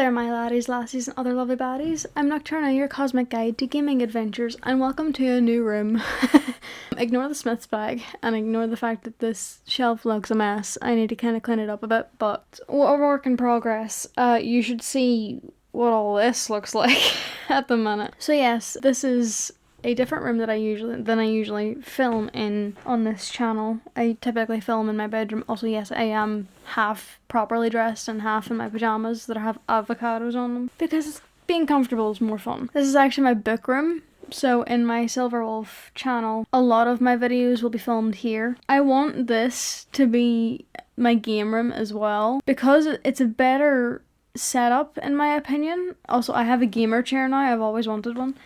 there, my laddies, lassies, and other lovely baddies. I'm Nocturna, your cosmic guide to gaming adventures, and welcome to a new room. Ignore the Smith's bag, and ignore the fact that this shelf looks a mess. I need to kind of clean it up a bit, but a work in progress. You should see what all this looks like at the minute. So yes, this is a different room than I usually film in on this channel. I typically film in my bedroom. Also, yes, I am half properly dressed and half in my pajamas that have avocados on them because being comfortable is more fun. This is actually my book room. So in my Silverwolf channel, a lot of my videos will be filmed here. I want this to be my game room as well because it's a better setup in my opinion. Also, I have a gamer chair now. I've always wanted one.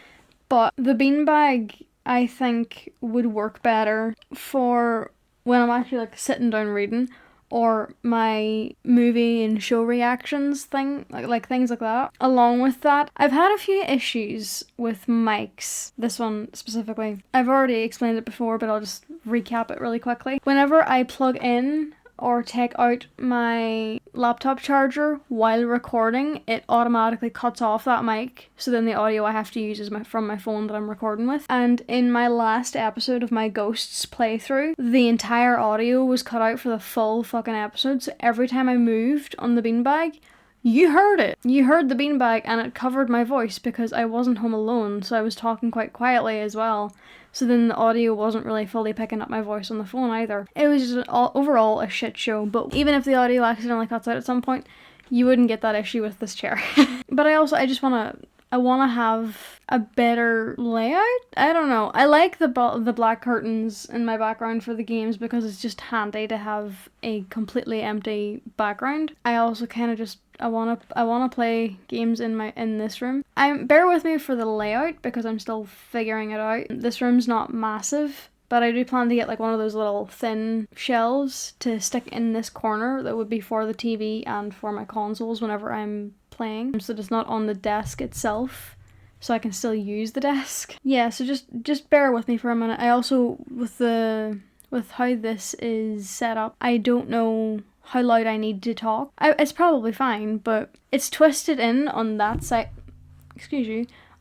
But the beanbag, I think, would work better for when I'm actually like sitting down reading, or my movie and show reactions thing, like things like that. Along with that, I've had a few issues with mics. This one specifically. I've already explained it before, but I'll just recap it really quickly. Whenever I plug in or take out my laptop charger while recording, it automatically cuts off that mic, so then the audio I have to use is from my phone that I'm recording with. And in my last episode of my Ghosts playthrough, the entire audio was cut out for the full fucking episode, so every time I moved on the beanbag, you heard it. You heard the beanbag, and it covered my voice because I wasn't home alone, so I was talking quite quietly as well. So then the audio wasn't really fully picking up my voice on the phone either. It was just overall a shit show, but even if the audio accidentally cuts out at some point, you wouldn't get that issue with this chair. But I wanna have a better layout? I don't know. I like the black curtains in my background for the games because it's just handy to have a completely empty background. I also kind of just I wanna play games in this room. Bear with me for the layout because I'm still figuring it out. This room's not massive, but I do plan to get like one of those little thin shelves to stick in this corner that would be for the TV and for my consoles whenever I'm playing, so that it's not on the desk itself, so I can still use the desk. Yeah, so just bear with me for a minute. I also, with how this is set up, I don't know how loud I need to talk. It's probably fine, but it's twisted in on that side,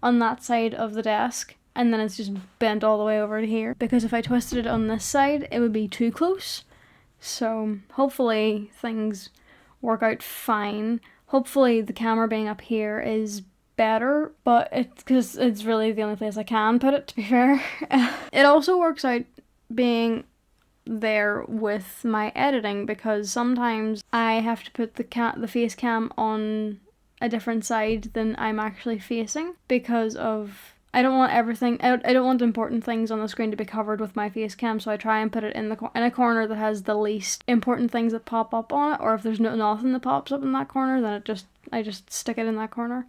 on that side of the desk, and then it's just bent all the way over to here, because if I twisted it on this side, it would be too close. So hopefully things work out fine. Hopefully the camera being up here is better, but because it's really the only place I can put it, to be fair. It also works out being there with my editing because sometimes I have to put the face cam on a different side than I'm actually facing because of I don't want everything. I don't want important things on the screen to be covered with my face cam, so I try and put it in a corner that has the least important things that pop up on it. Or if there's nothing that pops up in that corner, then I just stick it in that corner.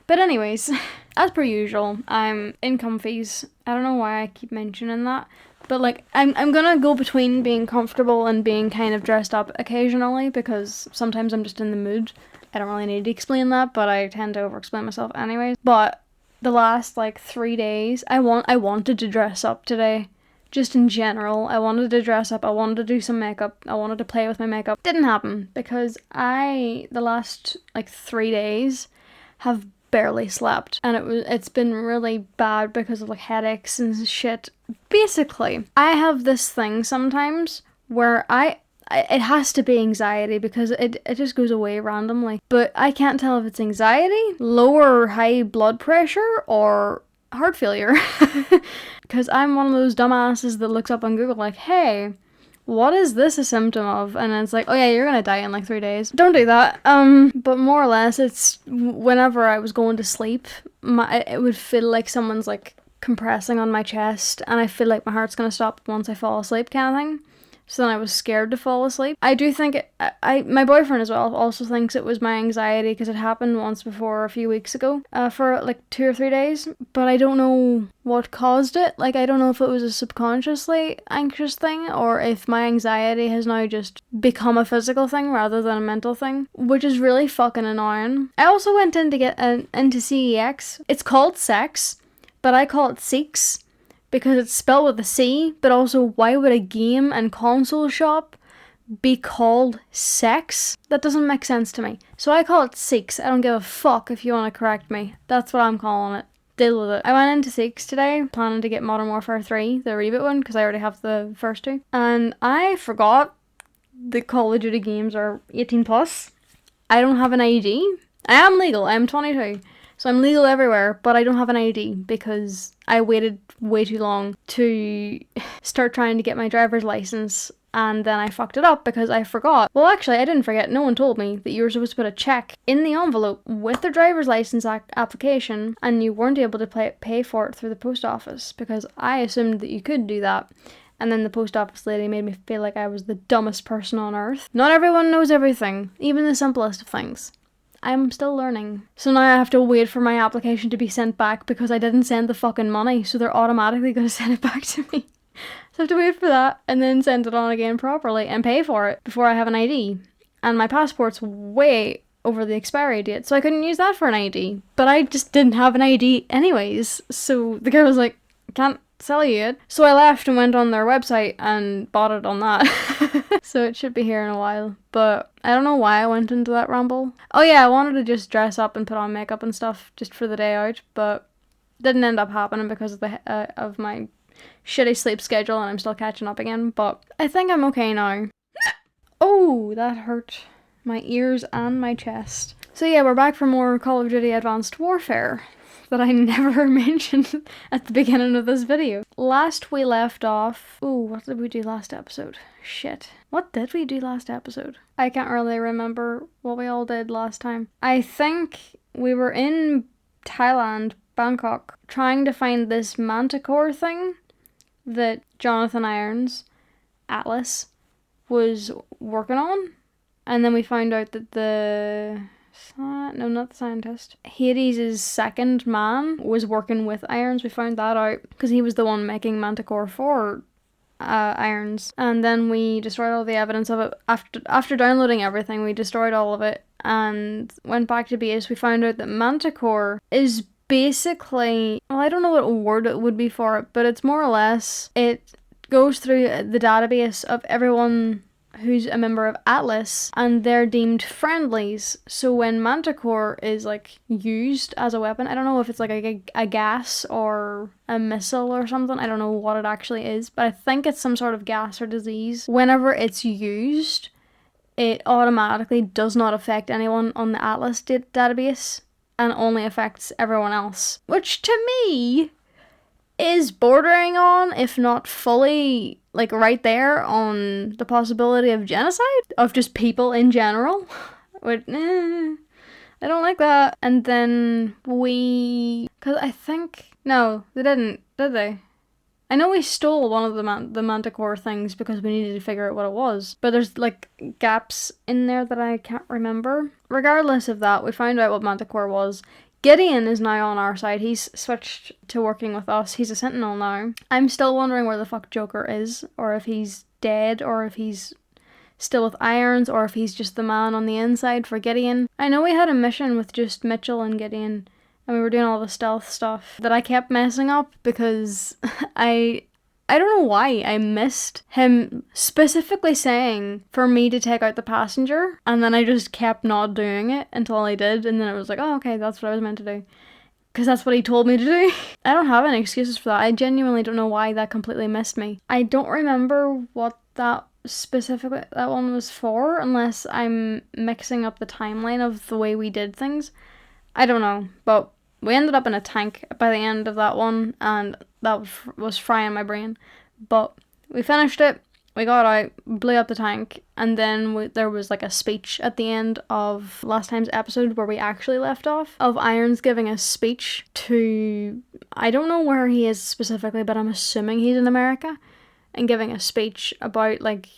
But anyways, as per usual, I'm in comfies. I don't know why I keep mentioning that, but like I'm gonna go between being comfortable and being kind of dressed up occasionally because sometimes I'm just in the mood. I don't really need to explain that, but I tend to over-explain myself anyways. But the last 3 days, I wanted to dress up today. Just in general, I wanted to dress up, I wanted to do some makeup, I wanted to play with my makeup. Didn't happen because the last 3 days have barely slept, and it's been really bad because of headaches and shit. Basically, I have this thing sometimes where it has to be anxiety because it just goes away randomly. But I can't tell if it's anxiety, low or high blood pressure, or heart failure. Because I'm one of those dumbasses that looks up on Google like, hey, what is this a symptom of? And it's like, oh yeah, you're gonna die in 3 days. Don't do that. But more or less, it's whenever I was going to sleep, it would feel like someone's compressing on my chest, and I feel like my heart's gonna stop once I fall asleep kind of thing. So then I was scared to fall asleep. I do think my boyfriend as well also thinks it was my anxiety because it happened once before a few weeks ago for 2 or 3 days. But I don't know what caused it. I don't know if it was a subconsciously anxious thing or if my anxiety has now just become a physical thing rather than a mental thing, which is really fucking annoying. I also went in to get into CEX. It's called sex, but I call it Seeks, because it's spelled with a C, but also why would a game and console shop be called sex? That doesn't make sense to me. So I call it Seeks. I don't give a fuck if you want to correct me. That's what I'm calling it. Deal with it. I went into Seeks today, planning to get Modern Warfare 3, the reboot one, because I already have the first two. And I forgot the Call of Duty games are 18 plus. I don't have an ID. I am legal. I'm 22. So I'm legal everywhere, but I don't have an ID because I waited way too long to start trying to get my driver's license, and then I fucked it up because I forgot. Well, actually, I didn't forget. No one told me that you were supposed to put a check in the envelope with the driver's license application, and you weren't able to pay for it through the post office because I assumed that you could do that. And then the post office lady made me feel like I was the dumbest person on earth. Not everyone knows everything, even the simplest of things. I'm still learning. So now I have to wait for my application to be sent back because I didn't send the fucking money, so they're automatically going to send it back to me. So I have to wait for that and then send it on again properly and pay for it before I have an ID. And my passport's way over the expiry date, so I couldn't use that for an ID. But I just didn't have an ID anyways, so the girl was like, can't sell you it. So I left and went on their website and bought it on that. So it should be here in a while, but I don't know why I went into that ramble. Oh yeah, I wanted to just dress up and put on makeup and stuff just for the day out, but didn't end up happening because of the of my shitty sleep schedule, and I'm still catching up again, but I think I'm okay now. Oh, that hurt my ears and my chest. So yeah, we're back for more Call of Duty Advanced Warfare that I never mentioned at the beginning of this video. Last we left off... Ooh, what did we do last episode? Shit. What did we do last episode? I can't really remember what we all did last time. I think we were in Thailand, Bangkok, trying to find this manticore thing that Jonathan Irons, Atlas, was working on. And then we found out that no, not the scientist. Hades' second man was working with Irons. We found that out because he was the one making Manticore for Irons. And then we destroyed all the evidence of it. After downloading everything, we destroyed all of it and went back to base. We found out that Manticore is basically... Well, I don't know what word it would be for it, but it's more or less... It goes through the database of everyone who's a member of Atlas, and they're deemed friendlies. So when Manticore is like used as a weapon, I don't know if it's like a gas or a missile or something, I don't know what it actually is, but I think it's some sort of gas or disease. Whenever it's used, it automatically does not affect anyone on the Atlas database and only affects everyone else, which to me is bordering on, if not fully, like right there on the possibility of genocide of just people in general. Which, I don't like that. And then because I think, no, they didn't, did they? I know we stole one of the Manticore things because we needed to figure out what it was, but there's like gaps in there that I can't remember. Regardless of that, we found out what Manticore was. Gideon is now on our side. He's switched to working with us. He's a Sentinel now. I'm still wondering where the fuck Joker is, or if he's dead, or if he's still with Irons, or if he's just the man on the inside for Gideon. I know we had a mission with just Mitchell and Gideon, and we were doing all the stealth stuff that I kept messing up because I don't know why I missed him specifically saying for me to take out the passenger, and then I just kept not doing it until I did, and then it was like, oh, okay, that's what I was meant to do. Because that's what he told me to do. I don't have any excuses for that. I genuinely don't know why that completely missed me. I don't remember what that one was for, unless I'm mixing up the timeline of the way we did things. I don't know, but we ended up in a tank by the end of that one, and that was frying my brain. But we finished it, we got out, blew up the tank, and then there was like a speech at the end of last time's episode where we actually left off, of Irons giving a speech to... I don't know where he is specifically, but I'm assuming he's in America, and giving a speech about like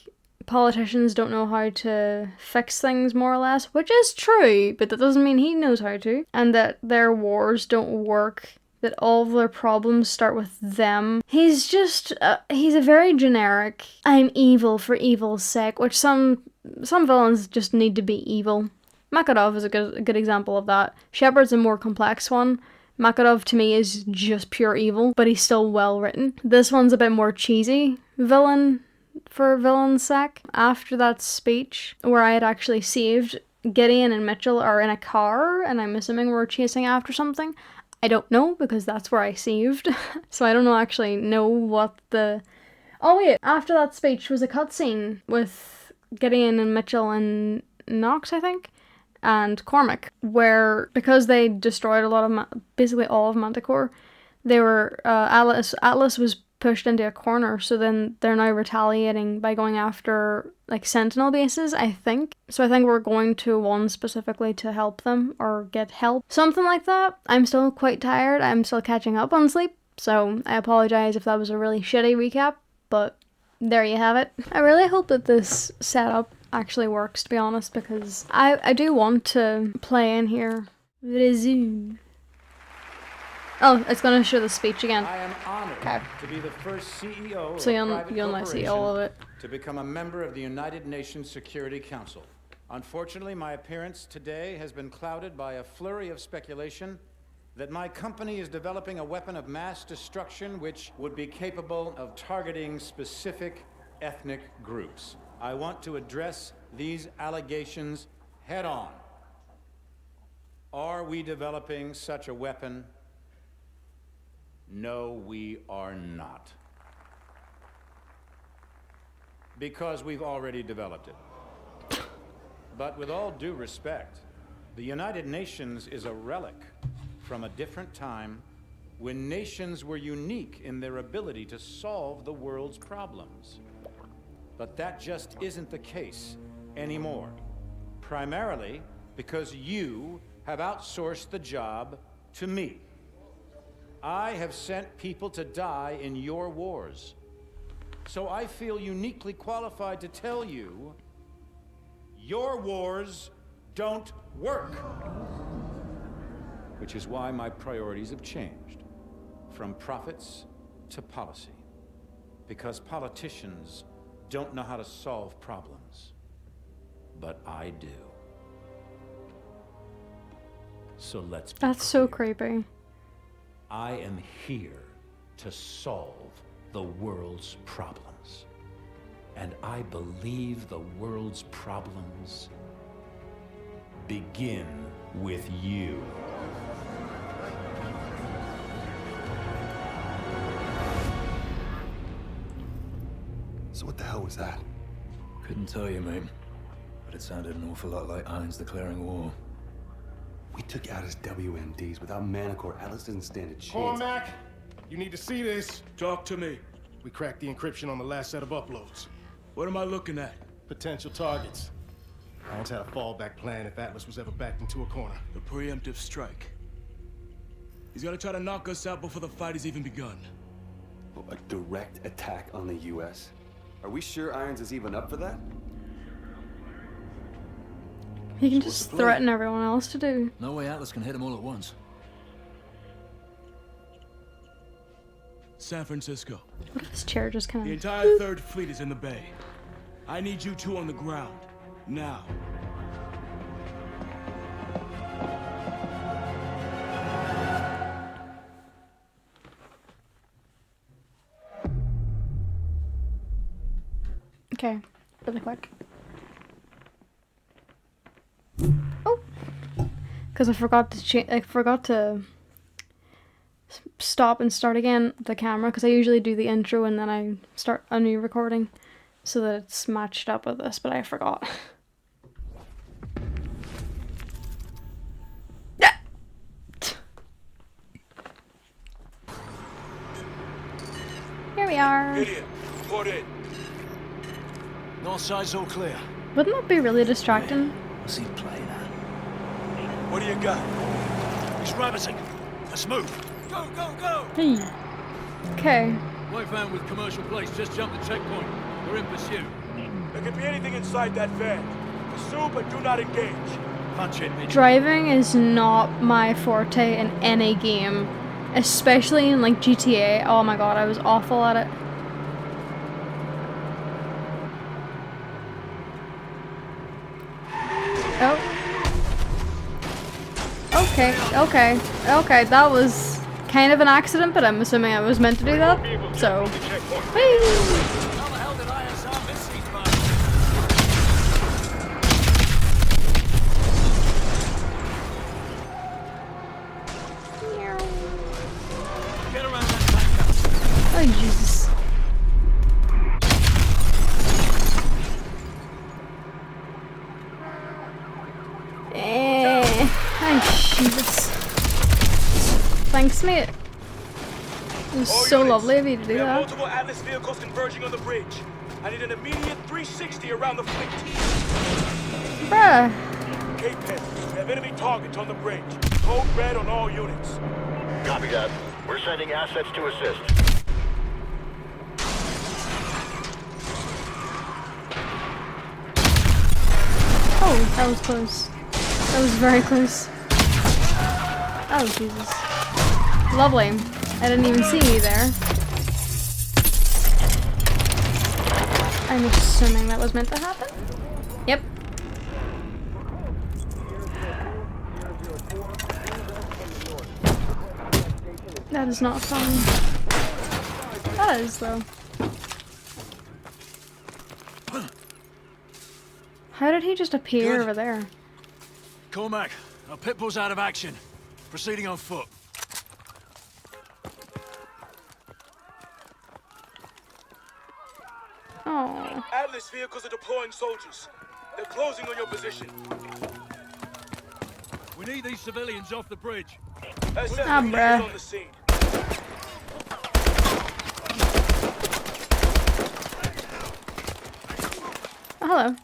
politicians don't know how to fix things, more or less, which is true, but that doesn't mean he knows how to, and that their wars don't work, that all of their problems start with them. He's just, he's a very generic, I'm evil for evil's sake, which some villains just need to be evil. Makarov is a good example of that. Shepard's a more complex one. Makarov to me is just pure evil, but he's still well written. This one's a bit more cheesy villain for villain's sake. After that speech, where I had actually saved, Gideon and Mitchell are in a car, and I'm assuming we're chasing after something. I don't know, because that's where I saved. So I don't actually know what the... Oh wait, after that speech was a cutscene with Gideon and Mitchell and Nox, I think, and Cormac, where, because they destroyed a lot of, basically all of Manticore, they were, Atlas was pushed into a corner, so then they're now retaliating by going after, like, Sentinel bases, I think. So I think we're going to one specifically to help them, or get help. Something like that. I'm still quite tired, I'm still catching up on sleep, so I apologize if that was a really shitty recap, but there you have it. I really hope that this setup actually works, to be honest, because I do want to play in here. Resume. Oh, it's gonna show the speech again. I am honored to be the first CEO so of a private you'll see all of it. to become a member of the United Nations Security Council. Unfortunately, my appearance today has been clouded by a flurry of speculation that my company is developing a weapon of mass destruction which would be capable of targeting specific ethnic groups. I want to address these allegations head on. Are we developing such a weapon? No, we are not. Because we've already developed it. But with all due respect, the United Nations is a relic from a different time when nations were unique in their ability to solve the world's problems. But that just isn't the case anymore. Primarily because you have outsourced the job to me. I have sent people to die in your wars. So I feel uniquely qualified to tell you, your wars don't work. Which is why my priorities have changed, from profits to policy. Because politicians don't know how to solve problems, but I do. So let's be That's so clear. creepy. I am here to solve the world's problems. And I believe the world's problems begin with you. So what the hell was that? Couldn't tell you, mate. But it sounded an awful lot like Irons declaring war. We took out his WMDs. Without Manticore, Atlas doesn't stand a chance. Cormac, you need to see this. Talk to me. We cracked the encryption on the last set of uploads. What am I looking at? Potential targets. Irons had a fallback plan if Atlas was ever backed into a corner. The preemptive strike. He's gonna try to knock us out before the fight has even begun. Oh, a direct attack on the U.S.? Are we sure Irons is even up for that? He can just threaten everyone else to do. No way Atlas can hit them all at once. San Francisco. What if this chair just kind of... The entire Third Fleet is in the bay. I need you two on the ground. Now. Okay, really quick. Oh, because I forgot to stop and start again the camera, because I usually do the intro and then I start a new recording so that it's matched up with this, but I forgot. Here we are. Idiot, put in. North side's all clear. Wouldn't that be really distracting? What's he playing at? What do you got? He's rabbiting. Let's move. Go, go, go! Hey. Okay. White van with commercial plates just jumped the checkpoint. We're in pursuit. There could be anything inside that van. Pursue, but do not engage. Punch it, Mitch. Driving is not my forte in any game, especially in like GTA. Oh my god, I was awful at it. Oh. Okay, that was kind of an accident, but I'm assuming I was meant to do that, so... Whee! How the hell did ISR mate. It was All so units, lovely of you to do we have that. multiple Atlas vehicles converging on the bridge. I need an immediate 360 around the fleet. Bruh. Cape Pen, we have enemy targets on the bridge. Code red on all units. Copy that. We're sending assets to assist. Oh, that was close. That was very close. Oh, Jesus. Lovely. I didn't even see you there. I'm assuming that was meant to happen? Yep. That is not fun. That is, though. How did he just appear Good. over there? Cormac, our pit bull's out of action. Proceeding on foot. Oh. Atlas vehicles are deploying soldiers. They're closing on your position. We need these civilians off the bridge. SF Ah, is bruh. on the scene. Oh, hello.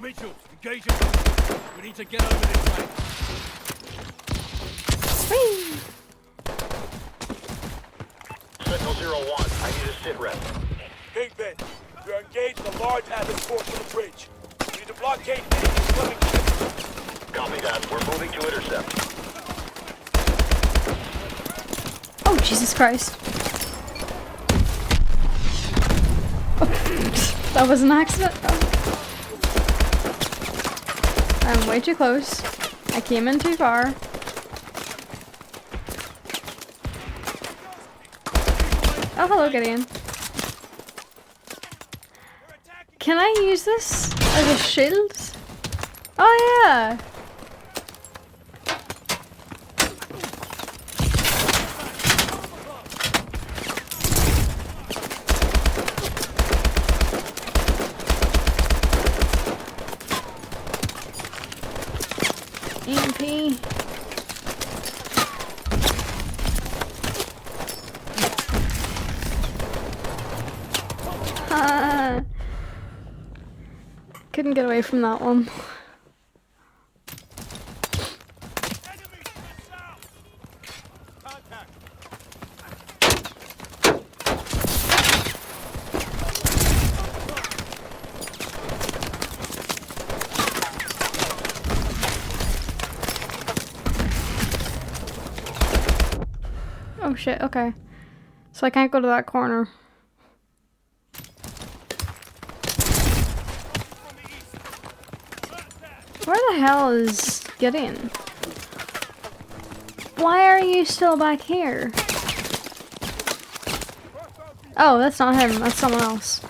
Mitchell, engage it. We need to get over this way. Whee! Sentinel 01, I need a sit rep. Cape Pen, we are engaged in a large Atlas force on the bridge. We need to blockade any incoming ships. Copy that. We're moving to intercept. Oh, Jesus Christ. That was an accident. Oh. I'm way too close. I came in too far. Oh, hello, Gideon. Can I use this as a shield? Oh, yeah. EMP. Couldn't get away from that one. Oh shit, okay. So I can't go to that corner. Where the hell is Gideon? Why are you still back here? Oh, that's not him, that's someone else.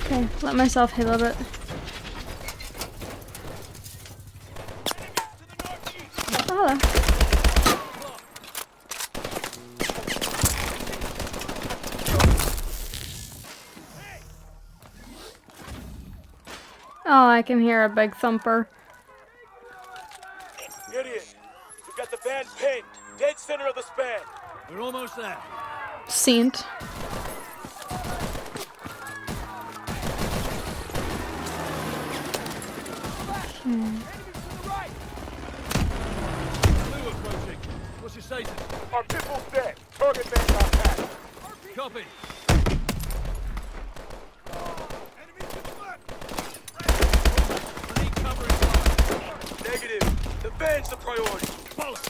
Okay, let myself heal a bit. Oh, hello. Oh, I can hear a big thumper. Gideon, we've got the van pinned, dead center of the span. We're almost there. Saint. Blue approaching. What's your status? Our pit bull's dead. Target man got back. Copy. I need covering fire. Negative. The van's the priority. Both.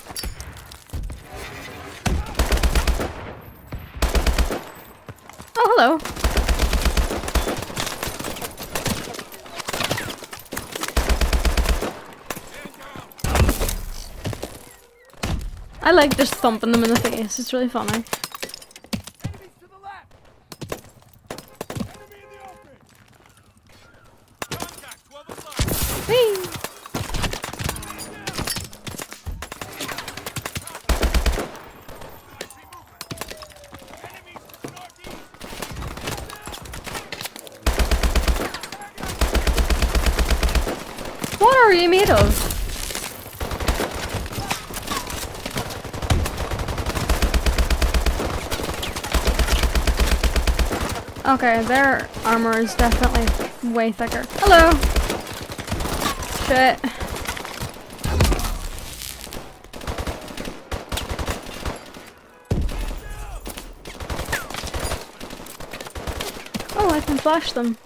Oh, hello. I like just thumping them in the face. It's really funny. Whee! What are you made of? Okay, their armor is definitely way thicker. Hello! Shit. Oh, I can flash them.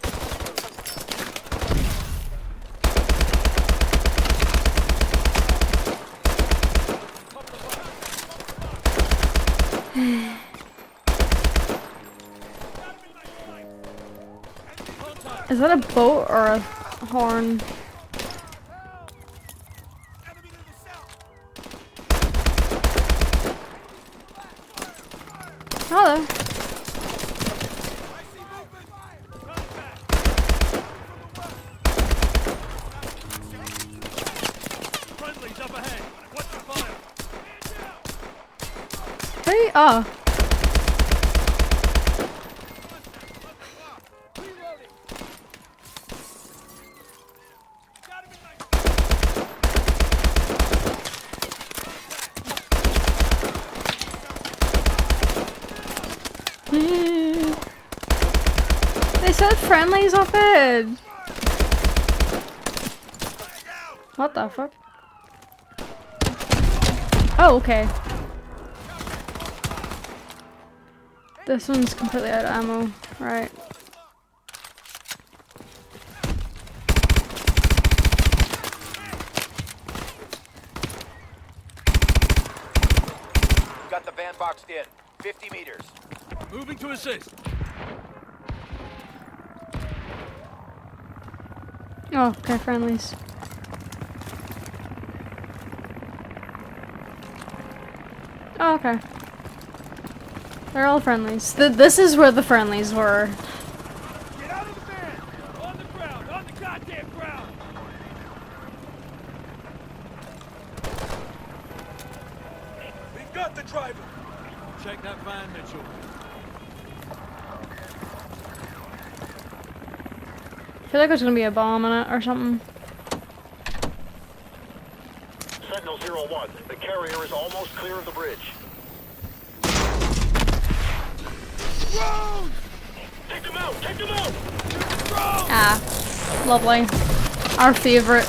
Is that a boat or a horn? Hello. Friendly's up ahead. Watch the fire. Hey, oh. They said friendlies up ahead. What the fuck? Oh, okay. This one's completely out of ammo, right? Got the van boxed in. 50 meters. Moving to assist. Oh, okay, friendlies. Oh, okay. They're all friendlies. This is where the friendlies were. Get out of the van! On the ground! On the goddamn ground! We've got the driver. Check that van, Mitchell. I feel like there's gonna be a bomb in it or something. Sentinel 01, the carrier is almost clear of the bridge. Take them out! Take them out! Ah, lovely. Our favorite.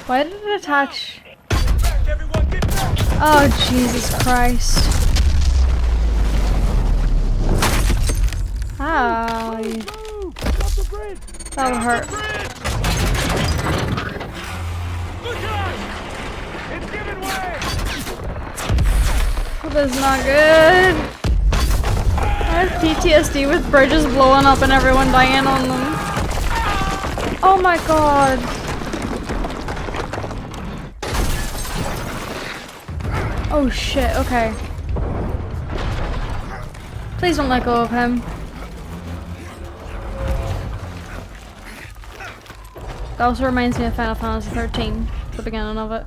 Why did it attach? Back, everyone, get back! Oh, Jesus Christ. Ow. That would hurt. Look out! It's giving way! This is not good. I have PTSD with bridges blowing up and everyone dying on them. Oh my god. Oh shit, okay. Please don't let go of him. That also reminds me of Final Fantasy 13, the beginning of it.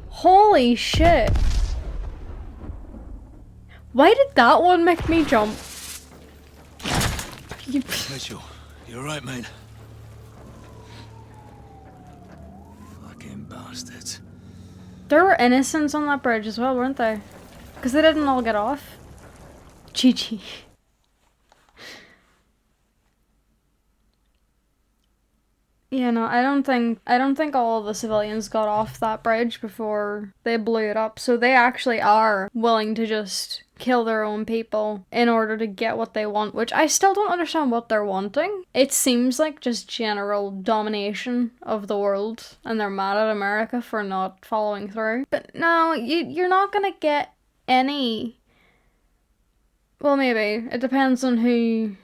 Holy shit! Why did that one make me jump? Mitchell, you alright, mate? Fucking bastards. There were innocents on that bridge as well, weren't there? Because they didn't all get off. GG. Yeah, no, I don't think all of the civilians got off that bridge before they blew it up. So they actually are willing to just kill their own people in order to get what they want, which I still don't understand what they're wanting. It seems like just general domination of the world, and they're mad at America for not following through. But no, you're not gonna get any. Well, maybe. It depends on who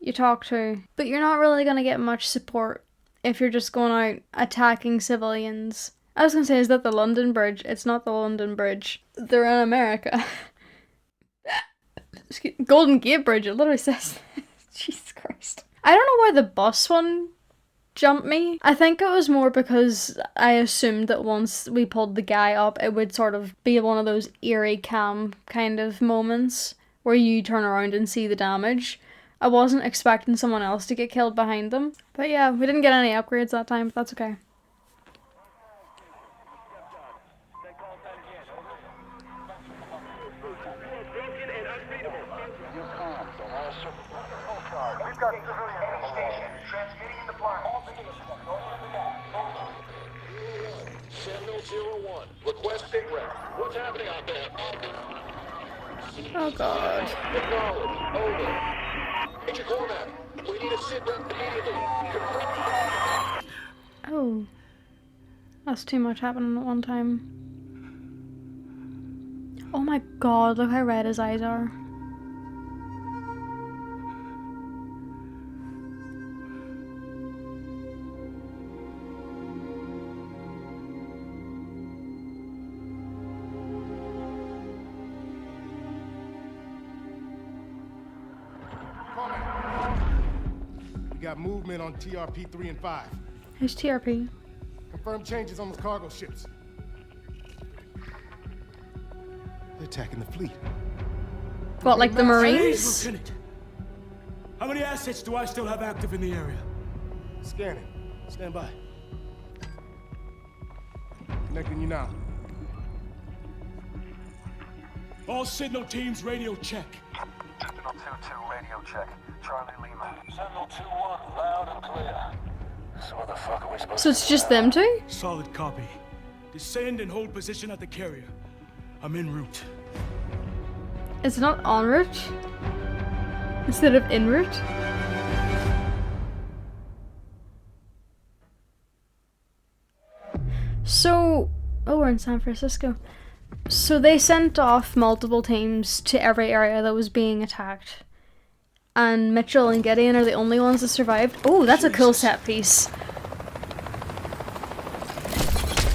you talk to. But you're not really gonna get much support if you're just going out attacking civilians. I was gonna say, is that the London Bridge? It's not the London Bridge. They're in America. Golden Gate Bridge, it literally says Jesus Christ. I don't know why the bus one jumped me. I think it was more because I assumed that once we pulled the guy up, it would sort of be one of those eerie cam kind of moments where you turn around and see the damage. I wasn't expecting someone else to get killed behind them. But yeah, we didn't get any upgrades that time, but that's okay. We've got civilian any station transmitting in the blind. Sentinel 01, request sit rep. What's happening out there? Oh god. Acknowledge. Over. Major Cormac, we need a sit rep immediately. Oh. That's too much happening at one time. Oh my god, look how red his eyes are. We got movement on TRP 3 and 5. Who's TRP? Confirmed changes on those cargo ships. They're attacking the fleet. What, like the Please, Marines? Lieutenant. How many assets do I still have active in the area? Scanning. Stand by. Connecting you now. All signal teams radio check. Sentinel 2-2, radio check. Charlie Lima. Sentinel 2-1, loud and clear. So what the fuck are we supposed So it's just them two? Solid copy. Descend and hold position at the carrier. I'm en route. Is it not en route? Instead of en route? So, oh, we're in San Francisco. So they sent off multiple teams to every area that was being attacked. And Mitchell and Gideon are the only ones that survived. Oh, that's a cool set piece.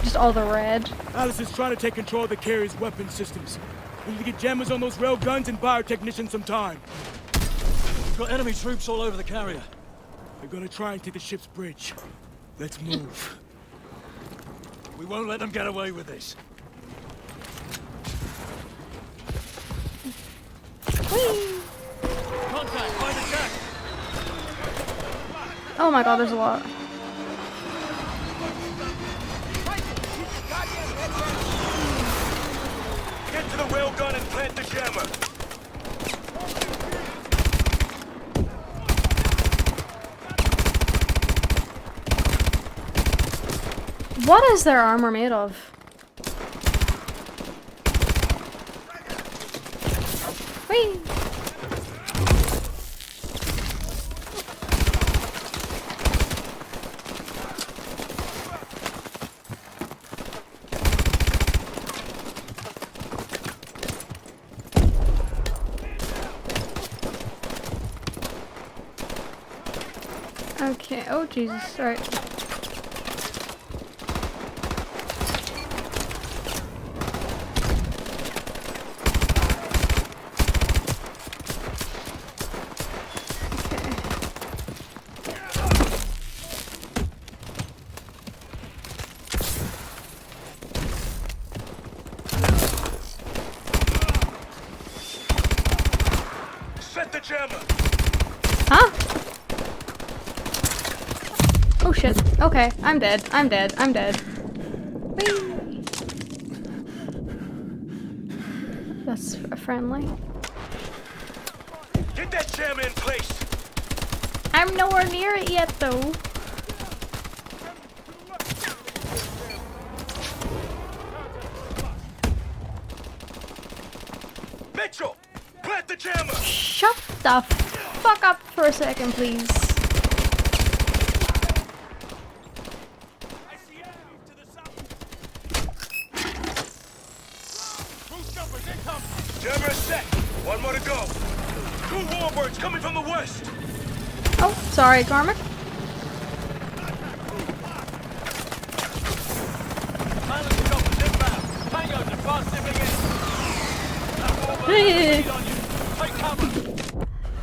Just all the red. Alice is trying to take control of the carrier's weapon systems. We need to get jammers on those rail guns and biotechnicians some time. We've got enemy troops all over the carrier. They're gonna try and take the ship's bridge. Let's move. We won't let them get away with this. Contact, find attack. Oh my god, there's a lot. Get to the rail gun and plant the jammer. What is their armor made of? Whee! Okay, oh Jesus, alright. Set the jammer. Huh? Oh shit. Okay, I'm dead. I'm dead. I'm dead. Whee! That's friendly. Get that jammer in place. I'm nowhere near it yet though. Mitchell, plant the jammer. Shut the fuck up for a second, please. Jammer set. One more to go. Two warbirds coming from the west. Oh, sorry, Cormac. Pilot helicopters inbound. Tango's and fast zipping in. That warbird has a lead on you. Take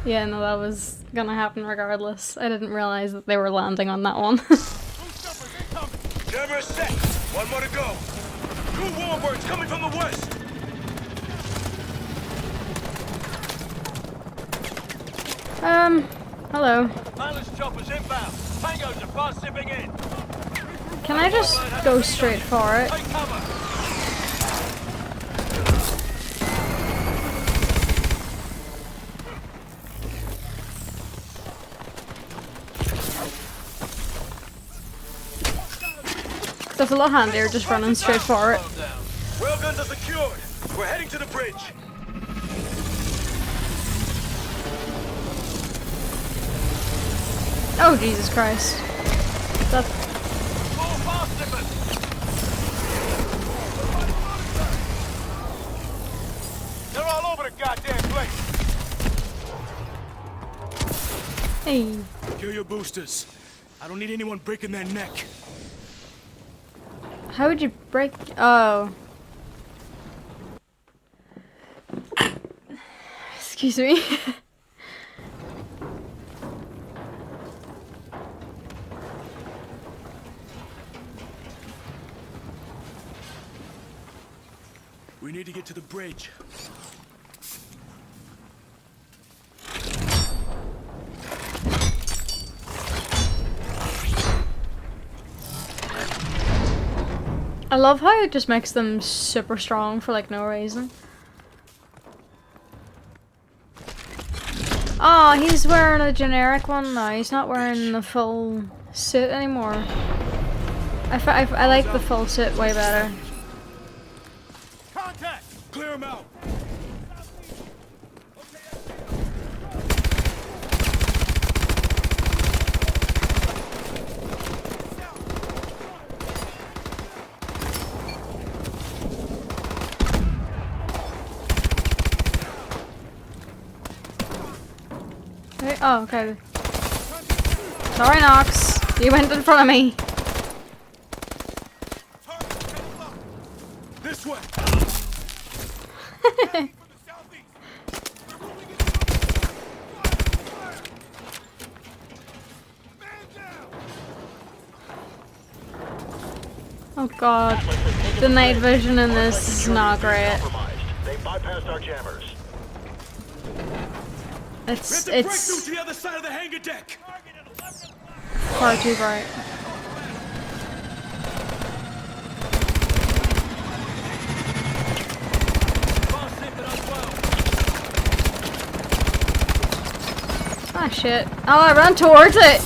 Yeah, no, that was gonna happen regardless. I didn't realize that they were landing on that one. Camera set. One more to go. 2 warbirds coming from the west. Hello. Pilot's choppers inbound. Tangos are fast zipping in. Can I just go straight for it? Take cover. That's a lot handier just running straight for it. Railguns are secured. We're heading to the bridge. Oh, Jesus Christ. That's... More fast zippers. They're all over the goddamn place. Hey. Kill your boosters. I don't need anyone breaking their neck. How would you break... Oh. Excuse me. We need to get to the bridge. I love how it just makes them super strong for like no reason. Oh, he's wearing a generic one now. He's not wearing the full suit anymore. I like the full suit way better. Contact. Clear them out. Wait, oh, okay. Sorry, Nox. You went in front of me. This way. Oh god. The night vision in this is not great. They bypassed our jammers. It's to the other side of the hangar deck. far too bright. Ah shit. Oh, I ran towards it!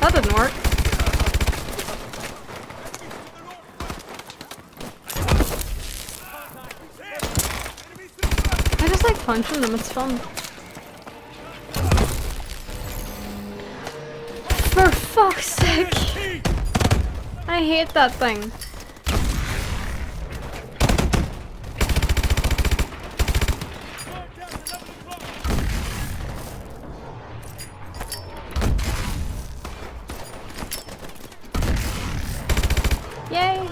That didn't work. I just like punching them, it's fun. For fuck's sake! I hate that thing. Yay!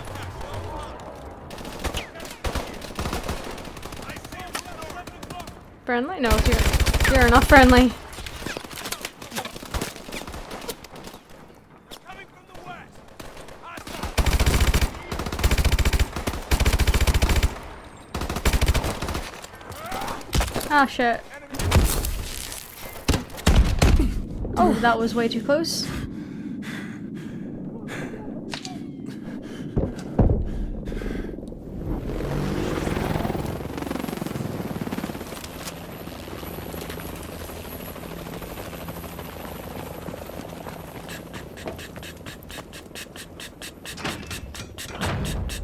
Friendly? No, you're not friendly. Ah shit. Oh, that was way too close.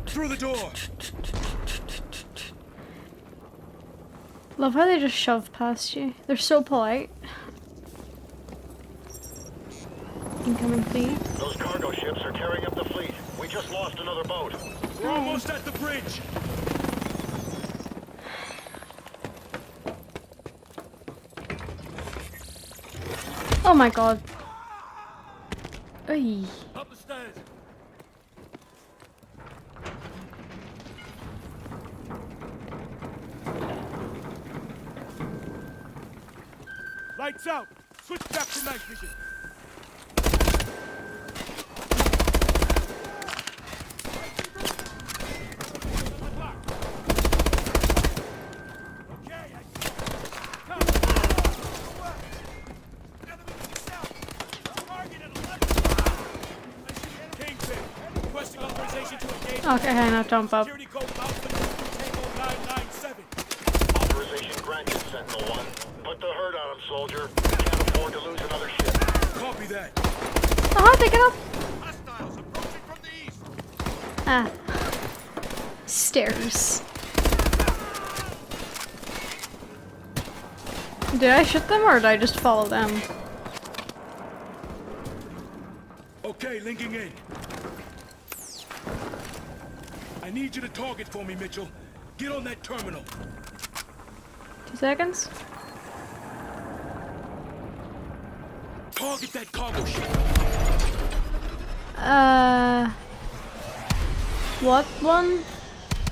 Through the door. Love how they just shove past you. They're so polite. Incoming fleet. Those cargo ships are tearing up the fleet. We just lost another boat. We're almost at the bridge. Oh my god. Oy. Up the stairs. Lights out. Switch back to night vision. Okay, now jump up. Security code Alpha Tango 997. Authorization granted, Sentinel-1. Put the hurt on him, soldier. Can't afford to lose another ship. Copy that. Oh, take it up. Hostiles approaching from the east. Ah. Stairs. Did I shoot them or did I just follow them? Okay, linking in. I need you to target for me, Mitchell. Get on that terminal. 2 seconds. Target that cargo ship. What one?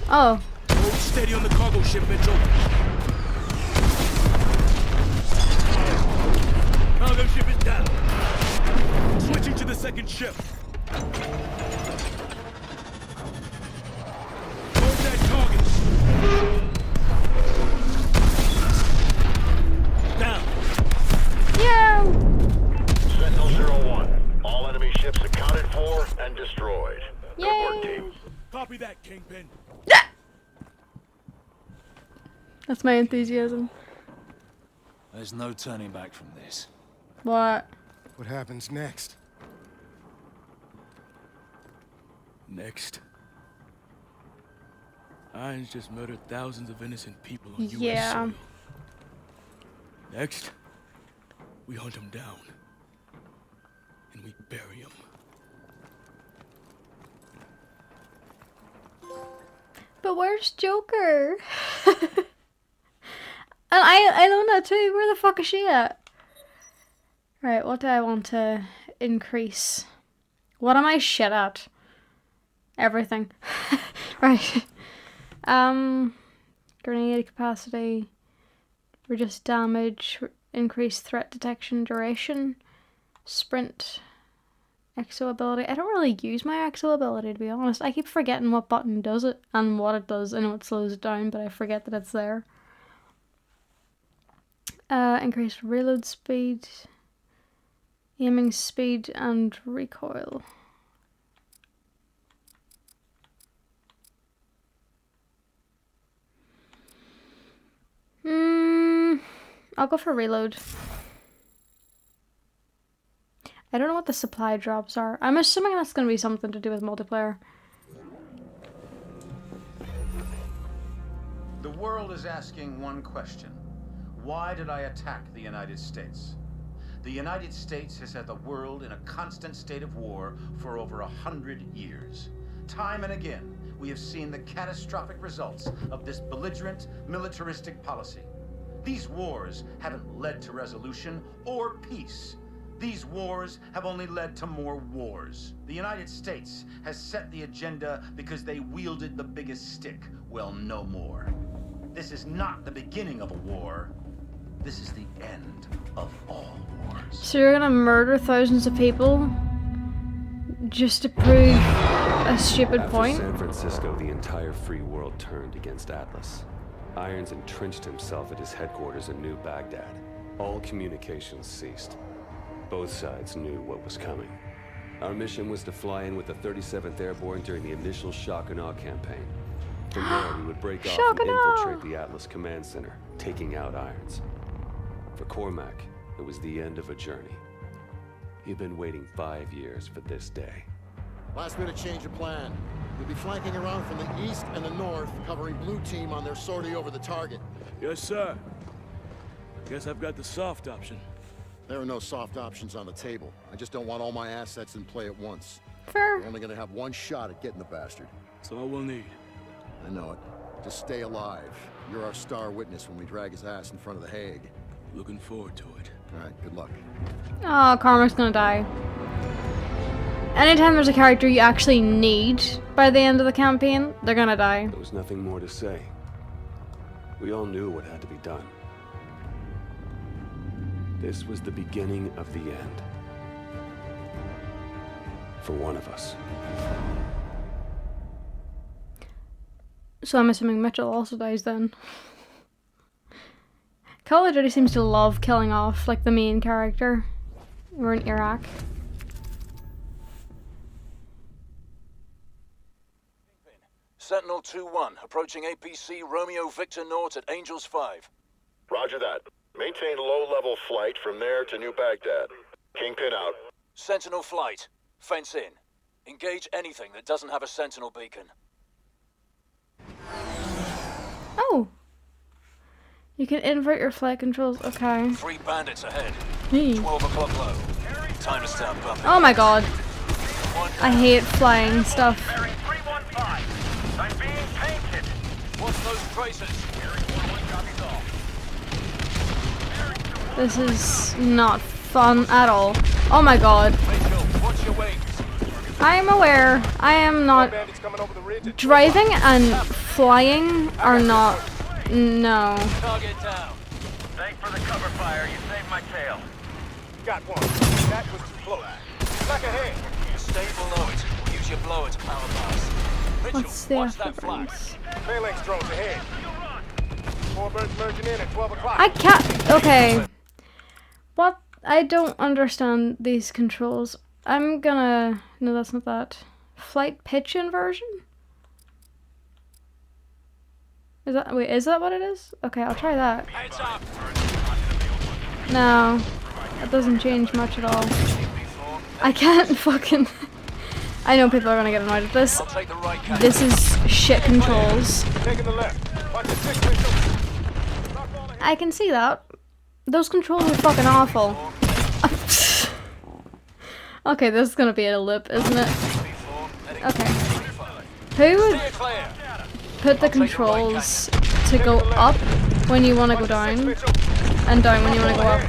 Oh. Hold steady on the cargo ship, Mitchell. Cargo ship is down. Switching to the second ship. Hold that target. Down. Yeah. Sentinel-01. All enemy ships accounted for and destroyed. Good work, Yay. team. Copy that, Kingpin. That's my enthusiasm. There's no turning back from this. What? What happens next? Next. Irons just murdered thousands of innocent people on U.S. Yeah. soil. Next, we hunt them down. And we bury them. But where's Joker? And I know that too. Where the fuck is she at? Right, what do I want to increase? What am I shit at? Everything. Right. Grenade capacity, reduce damage, increase threat detection duration, sprint, exo ability. I don't really use my exo ability, to be honest. I keep forgetting what button does it and what it does. I know it slows it down, but I forget that it's there. Increase reload speed, aiming speed, and recoil. I'll go for reload. I don't know what the supply drops are. I'm assuming that's going to be something to do with multiplayer. The world is asking one question. Why did I attack the United States? The United States has had the world in a constant state of war for over 100 years. Time and again, we have seen the catastrophic results of this belligerent, militaristic policy. These wars haven't led to resolution or peace. These wars have only led to more wars. The United States has set the agenda because they wielded the biggest stick. Well, no more. This is not the beginning of a war. This is the end of all wars. So you're gonna murder thousands of people just to prove a stupid After point? San Francisco, the entire free world turned against Atlas. Irons entrenched himself at his headquarters in New Baghdad. All communications ceased. Both sides knew what was coming. Our mission was to fly in with the 37th Airborne during the initial shock and awe campaign. From there, we would break off Shock and and awe. infiltrate the Atlas Command Center, taking out Irons. For Cormac, it was the end of a journey. He'd been waiting 5 years for this day. Last minute change of plan. We'll be flanking around from the east and the north, covering blue team on their sortie over the target. Yes, sir. Guess I've got the soft option. There are no soft options on the table. I just don't want all my assets in play at once. Fair. We're only gonna have one shot at getting the bastard. That's all we'll need. I know it. Just stay alive. You're our star witness when we drag his ass in front of the Hague. Looking forward to it. All right, good luck. Oh, Cormac's gonna die. Anytime there's a character you actually need by the end of the campaign, they're gonna die. There was nothing more to say. We all knew what had to be done. This was the beginning of the end. For one of us. So I'm assuming Mitchell also dies then. Call of Duty seems to love killing off, like, the main character. We're in Iraq. Sentinel 2-1, approaching APC Romeo Victor North at Angels 5. Roger that. Maintain low-level flight from there to New Baghdad. Kingpin out. Sentinel flight. Fence in. Engage anything that doesn't have a Sentinel beacon. Oh! You can invert your flight controls, okay. 3 bandits ahead. Hey. 12 o'clock low. Time to start bumping. Oh my god. I hate flying stuff. Bearing 315. I'm being painted. Watch those tracers. This is not fun at all. Oh my god. Mitchell, watch your wings. I am aware. I am not... Driving and flying are not... No. Target down. Thanks for the cover fire. You saved my tail. Got one. That was too close. Back ahead. Stay below it. Use your blower to power pass. Mitchell, What's the watch that flag. difference? Phalanx drones ahead. 4 birds merging in at 12 o'clock. I can't... Okay. What? I don't understand these controls. I'm gonna... No, that's not that. Flight pitch inversion? Is that... Wait, is that what it is? Okay, I'll try that. Heads up. No. That doesn't change much at all. I can't fucking... I know people are gonna get annoyed at this. I'll take the right cat. This is shit controls. Taking the left. Watch the 6 Mitchell. I can see that. Those controls are fucking awful. Okay, this is gonna be a lip, isn't it? Okay. Who would put the controls to go up when you want to go down, and down when you want to go up?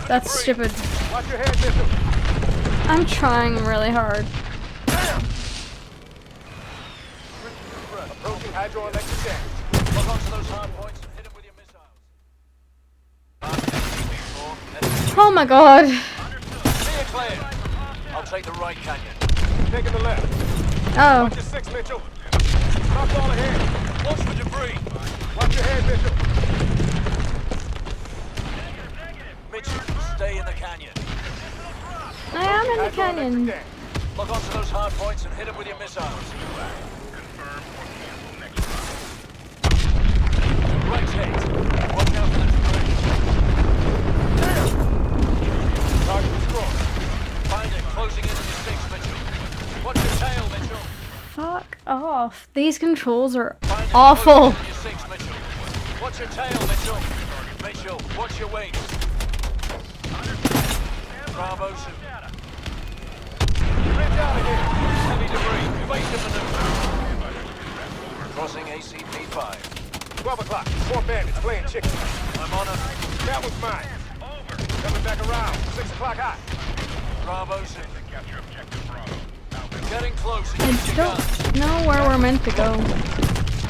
That's stupid. Watch your head, Mitchell. I'm trying really hard. Approaching hydroelectric dam. Lock onto those hard points and hit them with your missiles. Oh my god. Clear, clear. I'll take the right canyon. Taking the left. Oh. Watch your 6 Mitchell. Drop all ahead. Watch for debris. Watch your head, Mitchell. Mitchell, stay in the canyon. I am in the canyon. Lock onto those hard points and hit them with your missiles. Right hit. Watch out for the debris. Target destroyed. Find it, closing in on your 6, Mitchell. Watch your tail, Mitchell. Fuck off. These controls are Find it, awful. closing in on your 6, Mitchell. Watch your tail, Mitchell. Mitchell, watch your wings. Bravo, Super. Heavy debris. Evasive maneuver. Crossing ACP-5. 12 o'clock. 4 bandits playing chicken. I'm on it. That was mine. Coming back around. 6 o'clock hot. Bravo, Super. Getting close. I don't know where we're meant to go.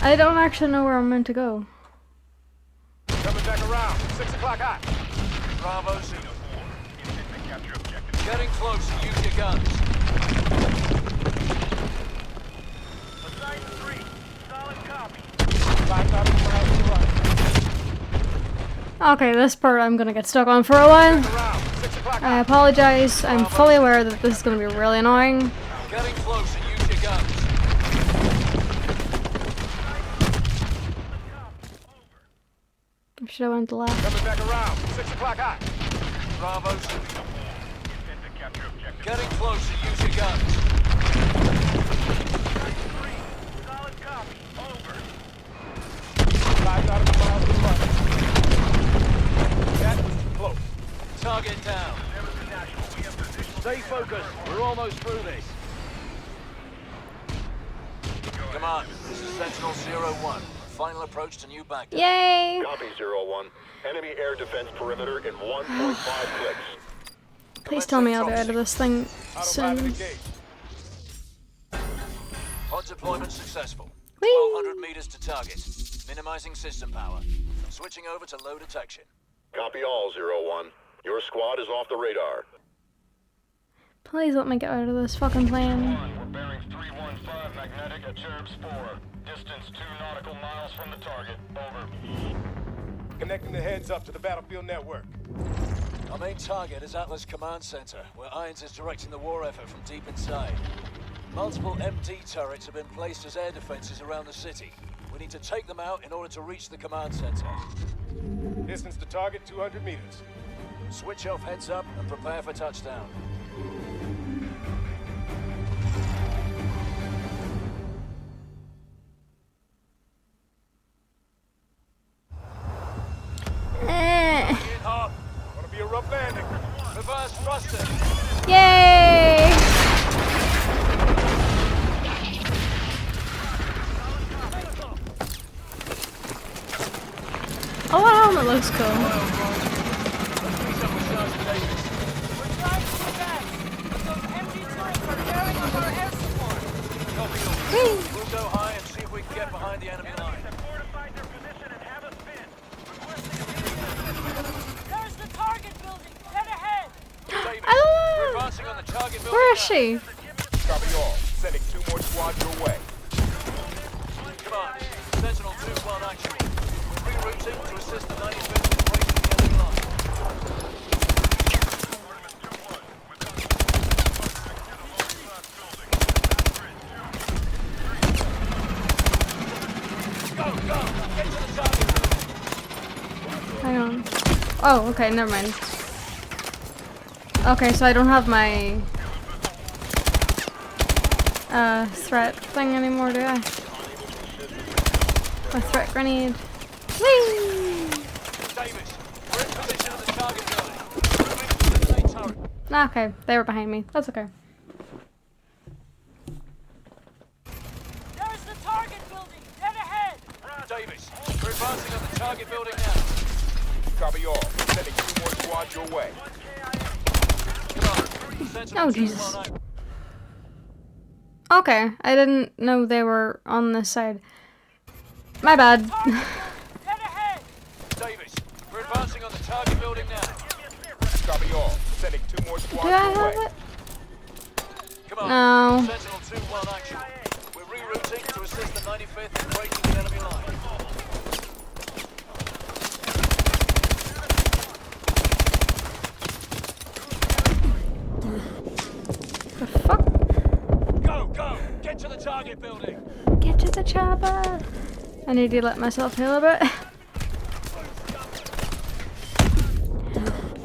I don't actually know where I'm meant to go. Coming back around. 6 o'clock hot. Bravo, Super. Getting close. Use your guns. Assign 3. Solid copy. 5,000 miles to the right. Okay, this part I'm gonna get stuck on for a while. Around. 6 o'clock I hot. apologize. I'm fully aware that this is gonna be really annoying. Getting close. Use your guns. Should I went to left? Coming back around. 6 o'clock hot. Bravo, Super. Getting close. Use your guns. Solid copy. Over. 5,000 miles to the right. That was too close. Target down. Stay focused. We're almost through this. Come on. This is Sentinel 01. Final approach to New Baghdad. Yay! Copy 01. Enemy air defense perimeter in 1.5 clicks. Please tell me I'll be out of this thing Autopilot soon. engaged. Pod deployment successful. Whee! 1,200 meters to target. Minimizing system power. Switching over to low detection. Copy all, 01. Your squad is off the radar. Please let me get out of this fucking plane. We're bearing 315 magnetic at Cherub's 4. Distance 2 nautical miles from the target. Over. Connecting the heads up to the battlefield network. Our main target is Atlas Command Center, where Irons is directing the war effort from deep inside. Multiple MD turrets have been placed as air defenses around the city. We need to take them out in order to reach the command center. Distance to target 200 meters. Switch off heads up and prepare for touchdown. Gonna be a rough landing. Reverse thruster. Yay! Oh, that helmet looks cool. We'll go high and see if we can get behind the enemy line. There's the target building. Head ahead. Davis, Oh. we're advancing on the target building. Where is she? Copy all. Sending 2 more squads your way. Command, Sentinel 2-1 actual. We're rerouting to assist the 95th in breaking the enemy line. Go, go! Get to the target! Hang on. Oh, okay, never mind. Okay, so I don't have my threat thing anymore, do I? My threat grenade. Whee! Davis, we're in position at the target building. Moving to eliminate turret. Okay, they were behind me. That's okay. There's the target building. Head ahead. Davis, we're advancing on the target building now. Copy all. Sending 2 more squads your way. Command, Sentinel Oh, Jesus. 2-1 actual. Okay, I didn't know they were on this side. My bad. Head ahead. Davis, we're advancing on the target building now. Copy all. Sending 2 more Do squads I your have way. it? Come on. No. Sentinel 2-1 actual. We're rerouting to assist the 95th in breaking the enemy line. The fuck? Go, go! Get to the target building! Get to the chopper. I need to let myself heal a bit.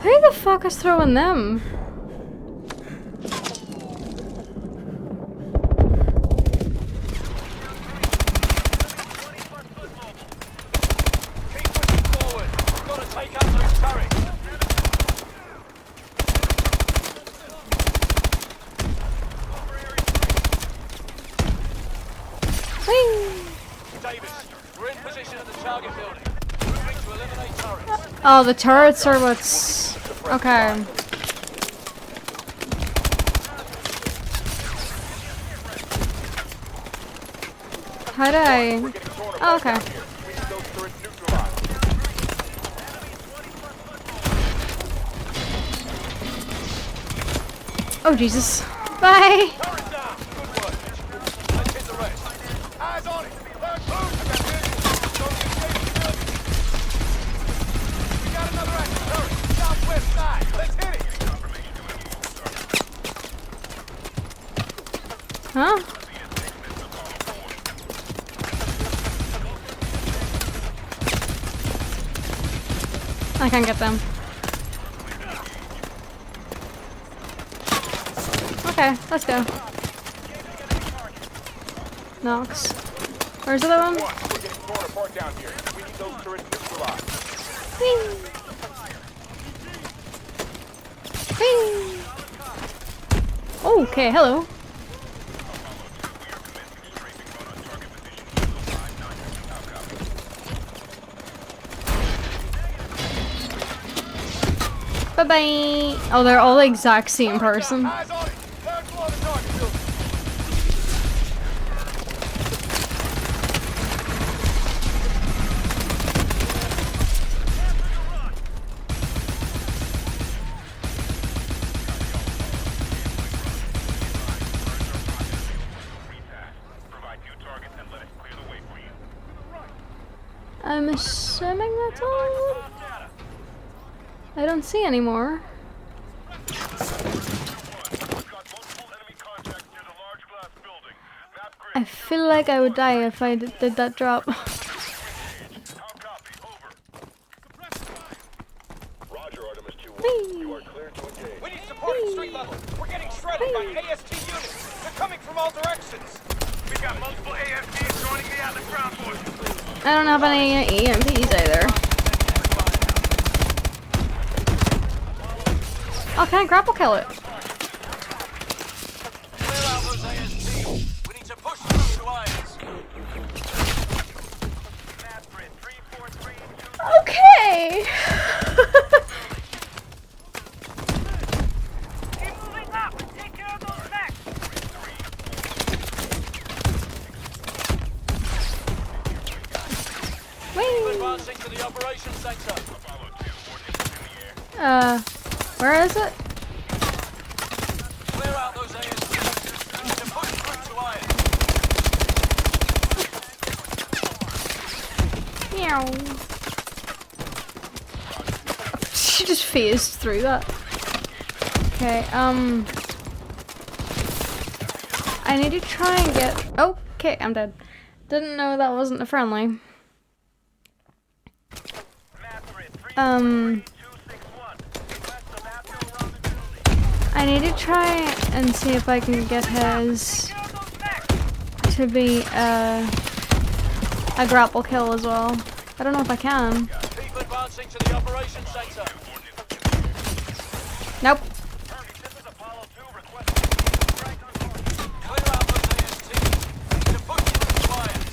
Who the fuck is throwing them? Keep pushing forward! We've got to take out those turrets! Whee! Davis, we're in position at the target building. Moving to eliminate turrets. Oh, the turrets are what's... Okay. How do I... Oh, okay. We need those turrets neutralized. Oh, Jesus. Bye! Turret down. Good work. Let's hit the rest. Eyes on it. Third move. I got visual. We got another active turret. Southwest side. Let's hit it. Huh? I can't get them. Okay, let's go. Nox. Where's the other one? We're getting torn apart down here. We need those turrets neutralized. Whee! Whee! Okay, hello. Bye-bye. Oh, they're all the exact same person. Eyes on it. Third floor of the target building. I'm assuming that's all. I don't see any more. I feel like I would die if I did that drop. You are clear to engage. We need support at street level. We're getting shredded by AST units. They're coming from all directions. We've got multiple ASTs joining the Atlas ground forces. I don't have any EMPs either. Oh, can I grapple kill it? Clear out those ASTs. We need to push through to irons. Okay. Advancing to the operations center. Where is it? Clear out those ASTs. We need to push through to irons. Meow. She just phased through that. Okay, I need to try and get... Oh, okay, I'm dead. Didn't know that wasn't a friendly. I need to try and see if I can get his to be a grapple kill as well. I don't know if I can. Keep advancing to the operations center. Nope. Clear out those ASTs. We need to push through to irons.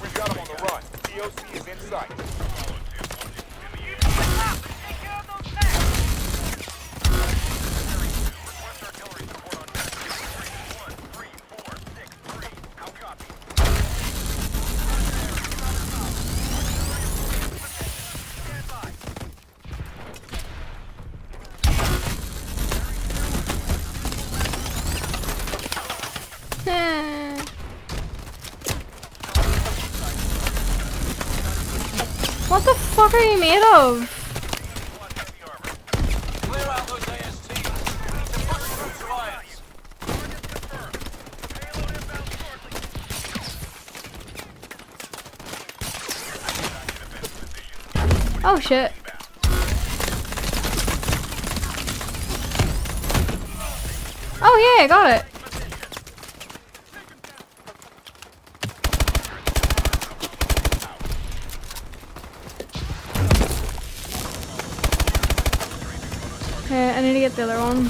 We've got him on the run. DOC is in sight. What the fuck are you made of? Clear out those ASTs. We need to push through to irons. Oh shit. Oh yeah, I got it. Okay, I need to get the other one.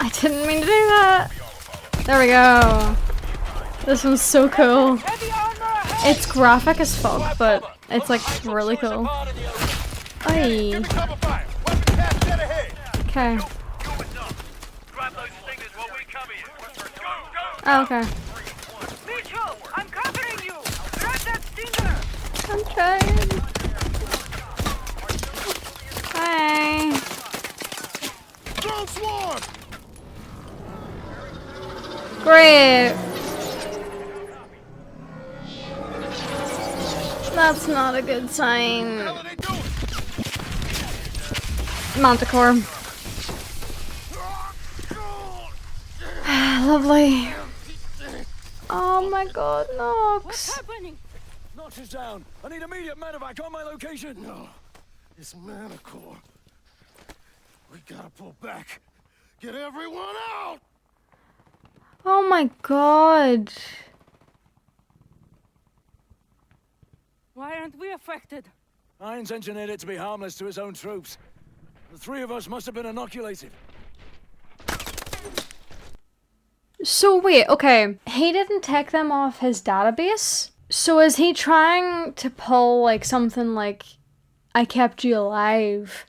I didn't mean to do that. There we go. This one's so cool. It's graphic as fuck, but it's like really cool. Aye. Okay. Oh, okay. Mitchell, I'm covering you. Grab that stinger. I'm trying. Hi. Drone swarm! Great. That's not a good sign. Manticore. Lovely. Oh my god, Nox. Nox is down. I need immediate medevac on my location. No, it's Manicore. We gotta pull back. Get everyone out! Oh my god. Why aren't we affected? Irons engineered it to be harmless to his own troops. The three of us must have been inoculated. So wait, okay. He didn't take them off his database? So is he trying to pull like something like, I kept you alive,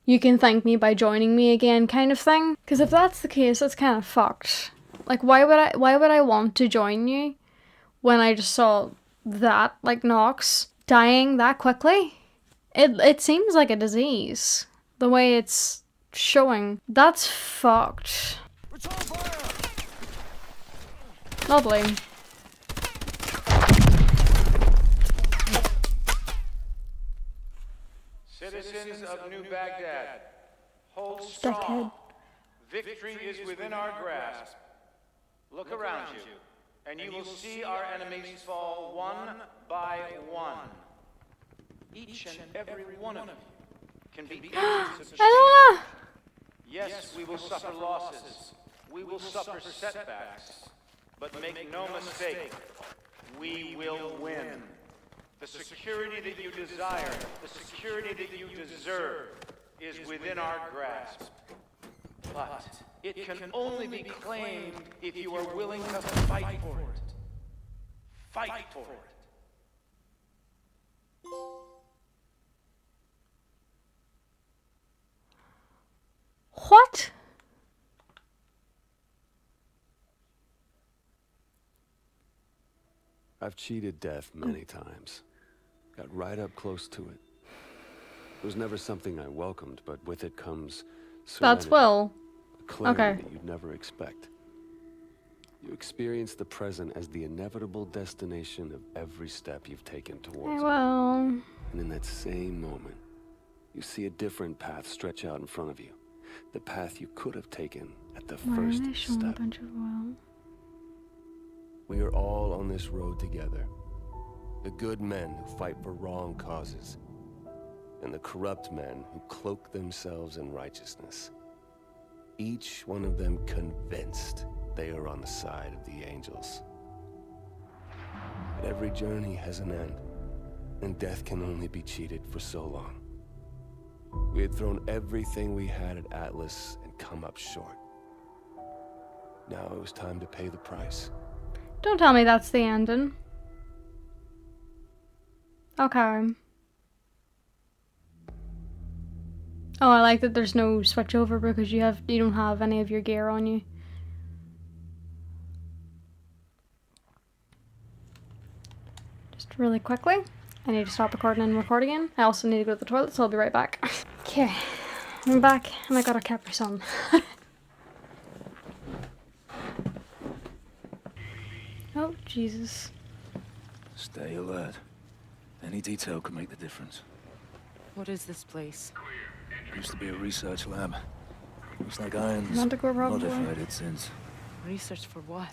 you can thank me by joining me again kind of thing? Because if that's the case, that's kind of fucked. Like why would I want to join you when I just saw that, like, Nox dying that quickly? It seems like a disease, the way it's showing. That's fucked. Lovely. Citizens of New Baghdad, hold strong. Victory is within our grasp. Look around you, and you will see our enemies fall one by one. Each and every one of you can be agents of change. Yes, we will suffer losses. We will suffer setbacks. But make no mistake, we will win. The security that you desire, the security that you deserve, is within our grasp. But it can only be claimed if you are willing to fight for it. Fight for it. What? I've cheated death many times. Got right up close to it. It was never something I welcomed, but with it comes serenity, That's Will. a clarity Okay. that you'd never expect. You experience the present as the inevitable destination of every step you've taken towards it. Well, And in that same moment, you see a different path stretch out in front of you. The path you could have taken at the why are first they showing a step. bunch of Will? We are all on this road together. The good men who fight for wrong causes, and the corrupt men who cloak themselves in righteousness. Each one of them convinced they are on the side of the angels. But every journey has an end, and death can only be cheated for so long. We had thrown everything we had at Atlas and come up short. Now it was time to pay the price. Don't tell me that's the ending. Okay. Oh, I like that there's no switch over because you don't have any of your gear on you. Just really quickly, I need to stop recording and record again. I also need to go to the toilet, so I'll be right back. Okay, I'm back and I got a Capri Sun. Oh, Jesus. Stay alert. Any detail could make the difference. What is this place? Used to be a research lab. Looks like Irons Manticore, probably. modified it since. Research for what?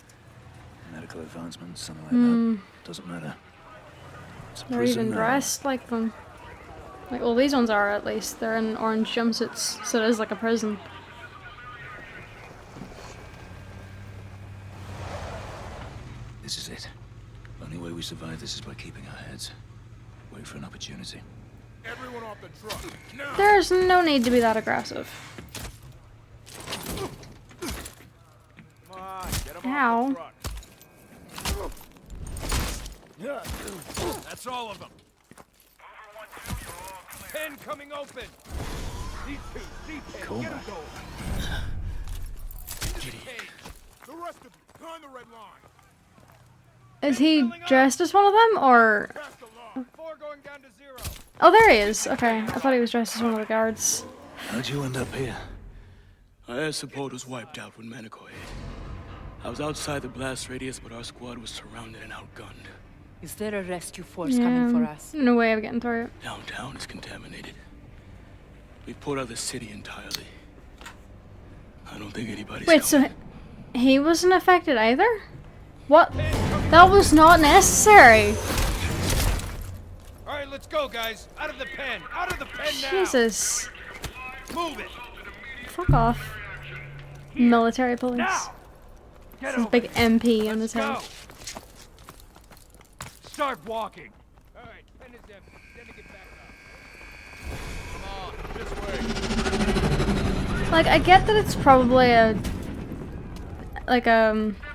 Medical advancements, something like that. Doesn't matter. It's a They're prison even now. dressed like them. Like, well, these ones are at least. They're in orange jumpsuits, so it is like a prison. This is it. Only way we survive this is by keeping our heads. Wait for an opportunity. Everyone off the truck. Now. There's no need to be that aggressive. Come on, get 'em Ow. off the truck. That's all of them. Pen coming open. These two, deep head, Cool. get them going. Idiot. The rest of you, behind the red line. Is he dressed as one of them, or... Pass the law. 4 going down to 0. Oh, there he is. Okay, I thought he was dressed as one of the guards. How'd you end up here? Our air support was wiped out when Manico hit. I was outside the blast radius, but our squad was surrounded and outgunned. Is there a rescue force coming for us? No way of getting through it. Downtown is contaminated. We poured out the city entirely. I don't think anybody's Wait, coming. so he wasn't affected either? What? That was not necessary. All right, let's go, guys. Out of the pen. Out of the pen now. Jesus. Move it. Fuck off. Military police. Now. This is big MP on his head. Go. Start walking. All right, pen is empty. Then to get back up. Come on, this way. Like, I get that it's probably a like,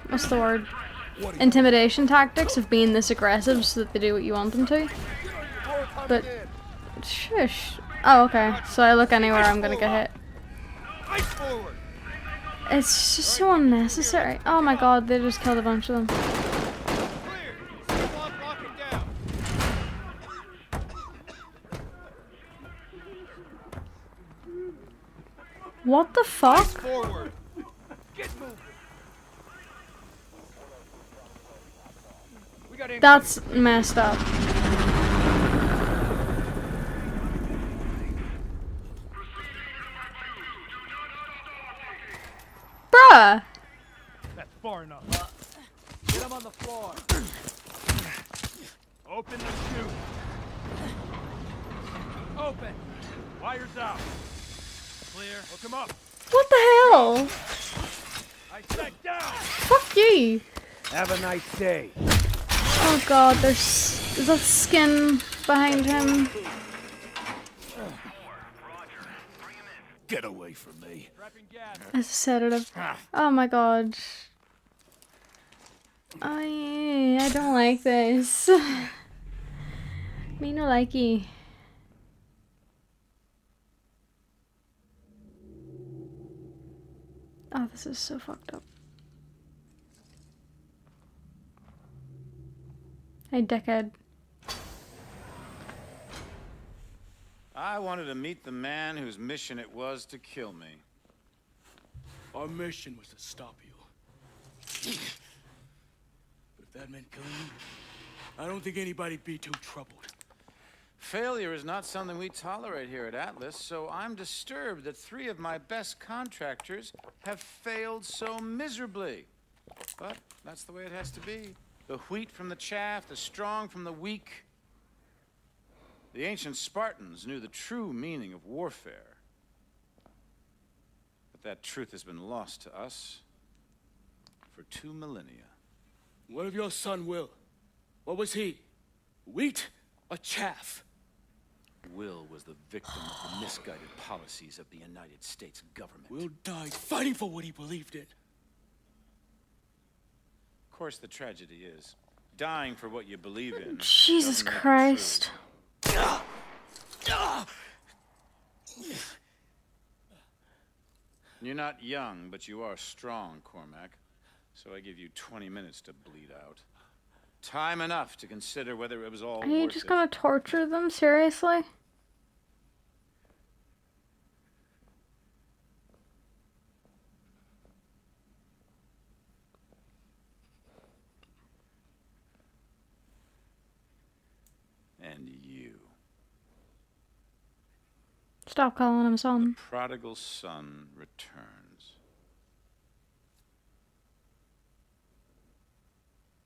what's the word? Intimidation tactics of being this aggressive so that they do what you want them to. But, shush. Oh, okay. So I look anywhere, I'm gonna get hit. It's just so unnecessary. Oh my god, they just killed a bunch of them. What the fuck? That's messed up. Bruh! That's far enough. Get him on the floor. Open the chute. Open. Wires out. Clear. Hook him up. What the hell? I said down. Fuck you. Have a nice day. Oh god, there's the skin behind him. Get away from me. As a sedative. Oh my god. I don't like this. Me no likey. Oh, this is so fucked up. Hey, dickhead. I wanted to meet the man whose mission it was to kill me. Our mission was to stop you. But if that meant killing you, I don't think anybody'd be too troubled. Failure is not something we tolerate here at Atlas, so I'm disturbed that 3 of my best contractors have failed so miserably. But that's the way it has to be. The wheat from the chaff, the strong from the weak. The ancient Spartans knew the true meaning of warfare. But that truth has been lost to us for 2 millennia. What of your son, Will? What was he? Wheat or chaff? Will was the victim of the misguided policies of the United States government. Will died fighting for what he believed in. Of course, the tragedy is dying for what you believe in. Jesus Christ. You're not young, but you are strong, Cormac. So I give you 20 minutes to bleed out. Time enough to consider whether it was all worth it. Are you just gonna torture them? Seriously? And you. Stop calling him son. The prodigal son returns.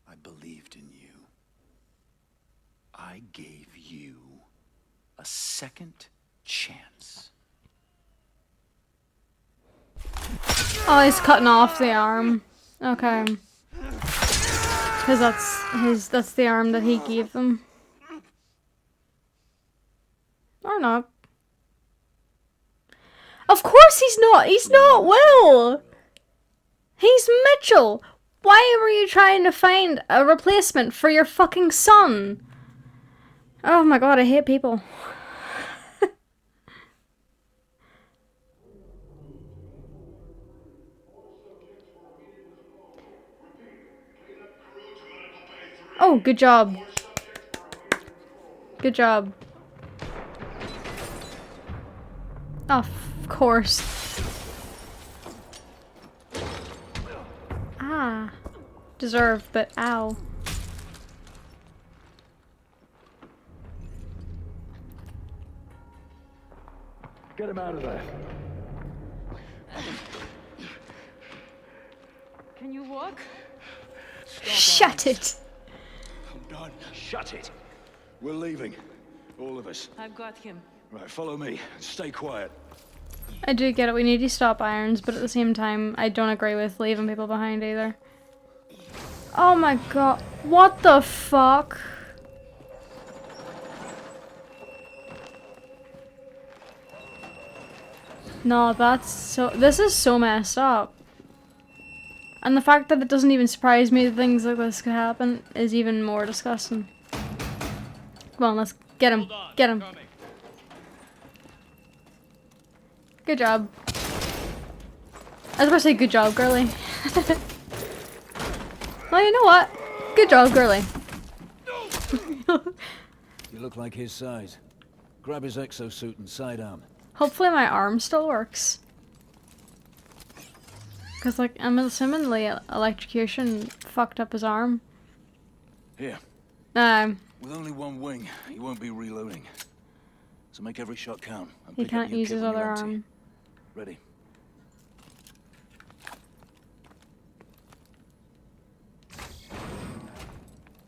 I believed in you. I gave you a second chance. Oh, he's cutting off the arm. Okay. Because that's the arm that he gave them. Or not. Of course he's not! He's not Will! He's Mitchell! Why were you trying to find a replacement for your fucking son? Oh my god, I hate people. Oh, good job. Good job. Oh, of course. Ah. Deserved, but ow. Get him out of there. Can you walk? Shut it. I'm done. Shut it. We're leaving. All of us. I've got him. Right, follow me. Stay quiet. I do get it, we need to stop Irons, but at the same time, I don't agree with leaving people behind either. Oh my god. What the fuck? No, that's so... This is so messed up. And the fact that it doesn't even surprise me that things like this could happen is even more disgusting. Come on, let's get him. Get him. Good job. I was about to say good job, girly. Well, you know what? Good job, girly. You look like his size. Grab his exosuit and sidearm. Hopefully my arm still works. Because, like, I'm assuming the electrocution fucked up his arm. Here. With only one wing, you won't be reloading. So make every shot count. And He pick up can't your use kit his when you're other empty. arm. Ready.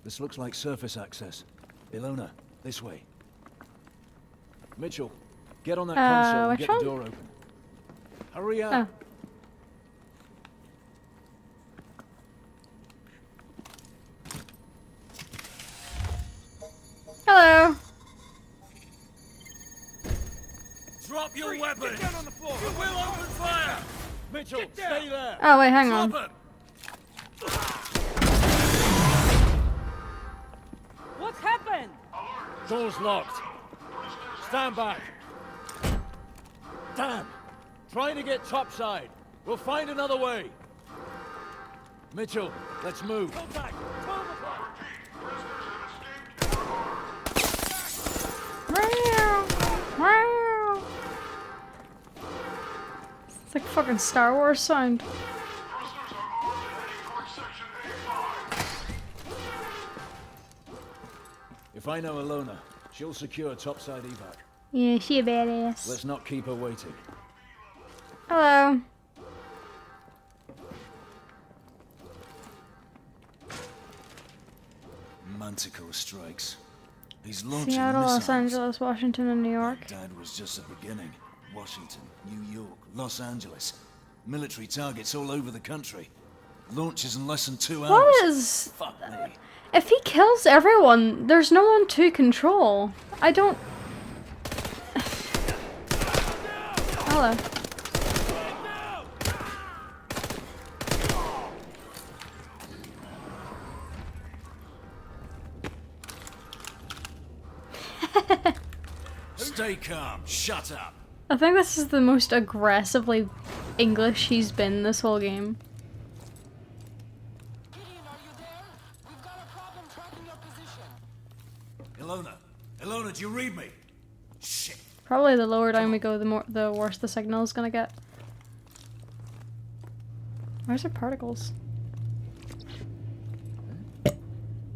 This looks like surface access. Ilona, this way. Mitchell, get on that console and which get one? the door open. Hurry up. Oh. Hello. Drop your weapon! Get down on the floor! You will open fire! Mitchell, stay there! Oh, wait, hang on. Drop him! What happened? Door's locked. Stand back. Damn! Trying to get topside. We'll find another way. Mitchell, let's move. Go back. It's like fucking Star Wars sound. If I know Ilona, she'll secure topside evac. Yeah, she a badass. Let's not keep her waiting. Hello. Manticore strikes. He's launching Seattle, Los missiles. Angeles, Washington, and New York. Dad was just the beginning. Washington, New York, Los Angeles. Military targets all over the country. Launches in less than 2 hours. What is... Fuck me. If he kills everyone, there's no one to control. I don't... Hello. Stay calm. Shut up. I think this is the most aggressively English he's been this whole game. Ilona, do you read me? Shit. Probably the lower down we go, the worse the signal is gonna get. Where's the particles?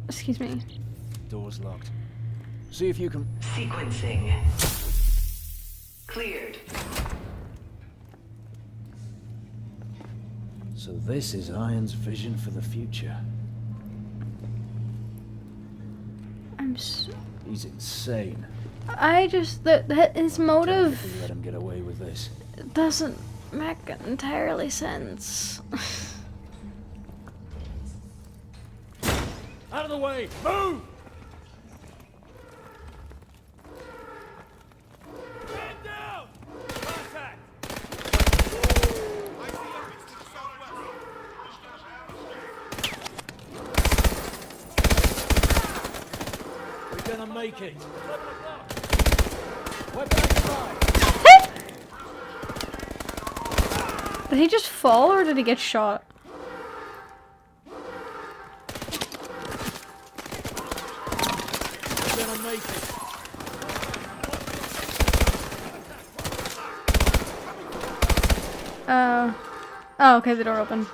Excuse me. Door's locked. See if you can... Sequencing. Cleared. So this is Iron's vision for the future. He's insane. I just... his motive... Can't let him get away with this. doesn't make entirely sense. Out of the way! Move! Stand down! Contact! We're gonna make it. Weapon inside. Did he just fall or did he get shot? We're gonna make it. Oh, okay, the door opened.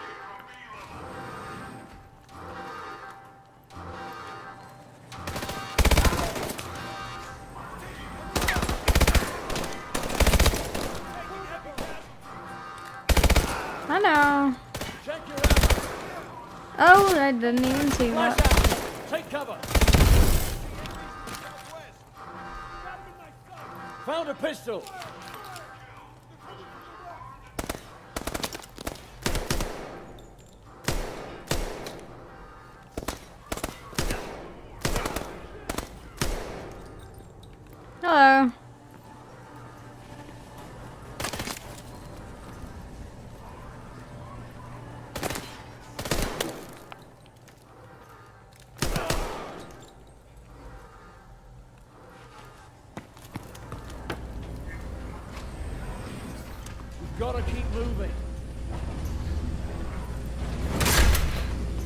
I know. Oh, I didn't even see that. Take cover. Found a pistol. Hello. Gotta keep moving.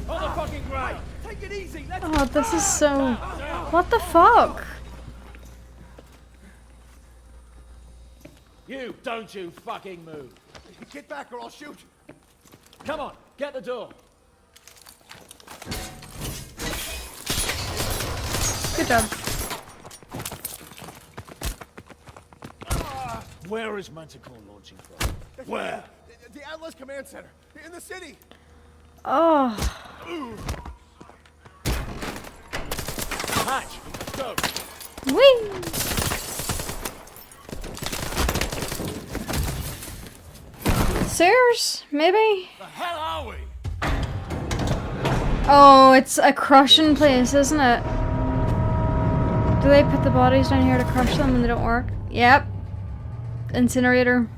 On the fucking ground. Take it easy. Oh, this is so... What the fuck? You, don't you fucking move. Get back or I'll shoot. Come on, get the door. Good job. Where is Manticore launching from? Where? The Atlas Command Center. In the city. Oh. Hatch, go. Whee! Stairs? Maybe? The hell are we? Oh, it's a crushing place, isn't it? Do they put the bodies down here to crush them when they don't work? Yep. Incinerator.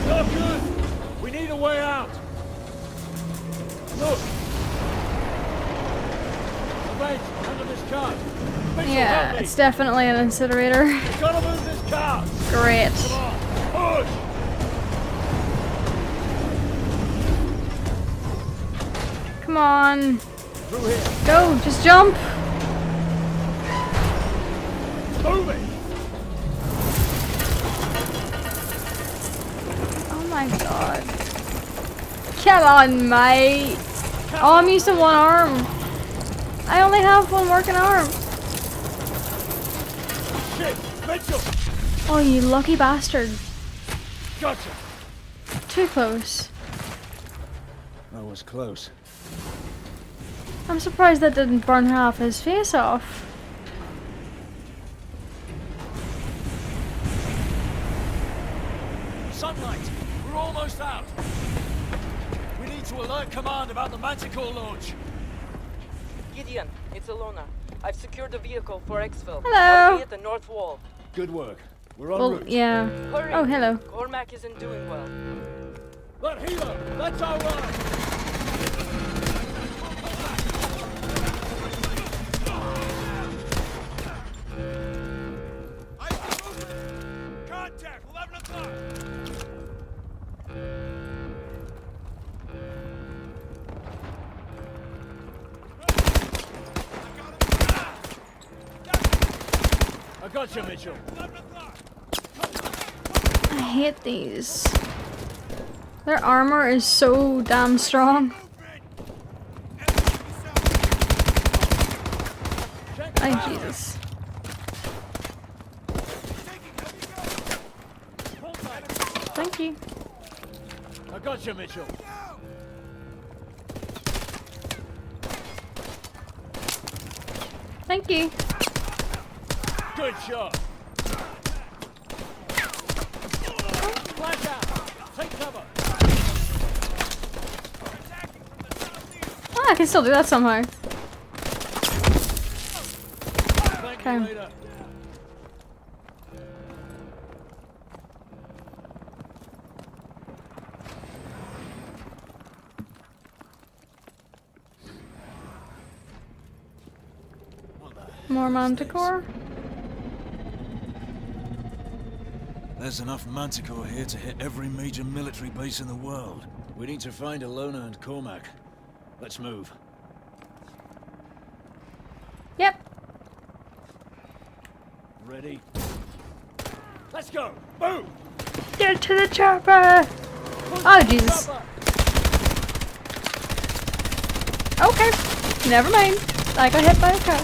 Not good. We need a way out. Look. The bench under this car. Yeah, it's definitely an incinerator. We gotta move this car. Great. Come on, push. Come on. Through here. Go, just jump. Move it. Oh my god. Come on, mate. Oh, I'm using one arm. I only have one working arm. Shit, Mitchell. Oh, you lucky bastard. Gotcha. Too close. That was close. I'm surprised that didn't burn half his face off. Sunlight. We're almost out. We need to alert command about the Manticore launch. Gideon, it's Alona. I've secured the vehicle for exfil. Hello. I'll be at the north wall. Good work. We're on Well, route. yeah. Hurry. Oh, hello. Cormac isn't doing well. Let Hilo. That's our run. Contact, 11 o'clock. I got you, Mitchell. I hate these. Their armor is so damn strong. Oh, Jesus. Thank you. I got you, Mitchell. Thank you. Good shot. Flash out. Take cover. Oh, I can still do that somehow. Thank you Okay. later. More Manticore. There's enough Manticore here to hit every major military base in the world. We need to find Alona and Cormac. Let's move. Yep. Ready? Let's go! Boom! Get to the chopper! Oh, Jesus. Okay. Never mind. I got hit by a car.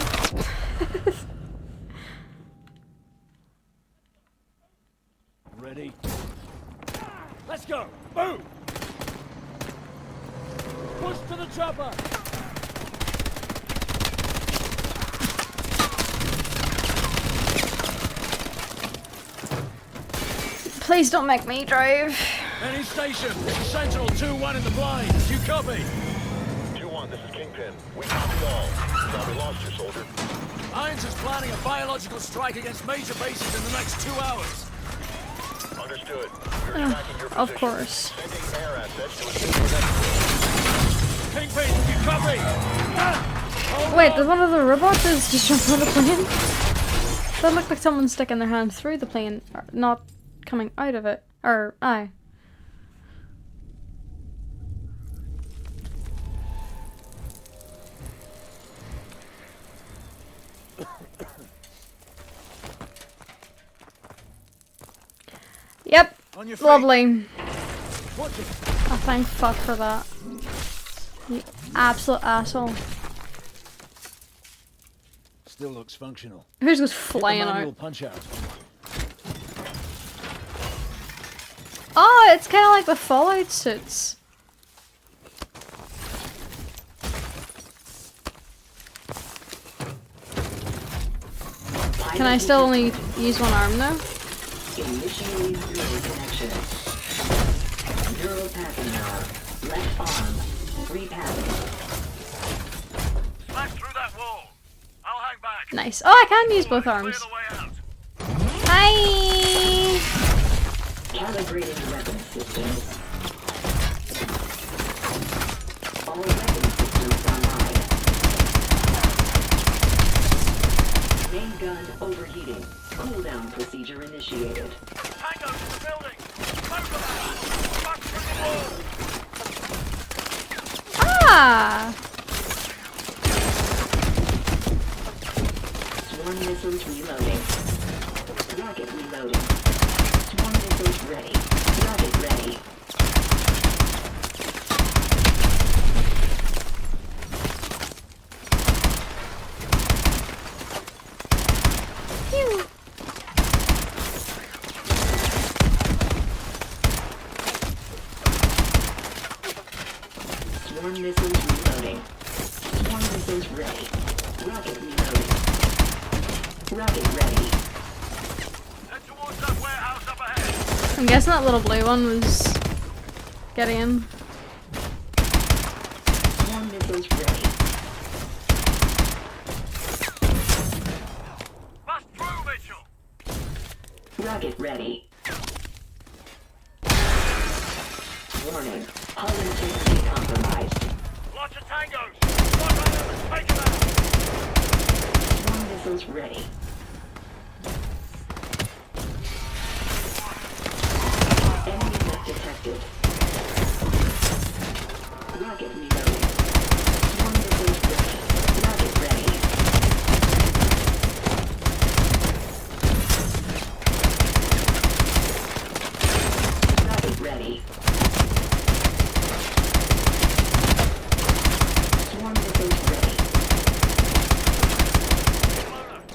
Ready? Let's go! Boom! Push to the chopper! Please don't make me drive. Any station! Sentinel 2-1 in the blinds. You copy? 2-1, this is Kingpin. We copy all. Thought we lost you, soldier. Irons is planning a biological strike against major bases in the next 2 hours. Understood. We're tracking your Of position. course. Sending air assets to assist your next Kingpin, you copy? Wait, there's one of the robots that's just jumping on the plane? That looked like someone sticking their hand through the plane, or not coming out of it. Or, aye. Yep, lovely. Oh, thank fuck for that. You absolute asshole. Still looks functional. Who's just flying out? Punch out. Oh, it's kind of like the Fallout suits. Can I still only use one arm though? Initiating neural connection. Neural passing now. Left arm. Repassing. Smash through that wall. I'll hang back. Nice. Oh, I can use both arms. Hi. Calibrating weapon systems. All weapon systems online. Main gun overheating. Cooldown procedure initiated. Tango's in the building. Smoke them out. Smash through the wall. Ah. Swarm missiles reloading. Rocket reloading. Swarm missiles ready. Rocket ready. Phew. Swarm missiles reloading. Swarm missiles ready. Rocket reloading. Rocket ready. Head towards that warehouse up ahead. I'm guessing that little blue one was getting in. Swarm missiles ready. Bust through, Mitchell. Rocket ready. Warning. Hull integrity compromised. Lots of tangos. One on them. Take them out. Swarm missiles ready. Enemy net detected. Rocket reloading. Swarm missiles ready. Rocket ready. Rocket ready. Swarm missiles ready.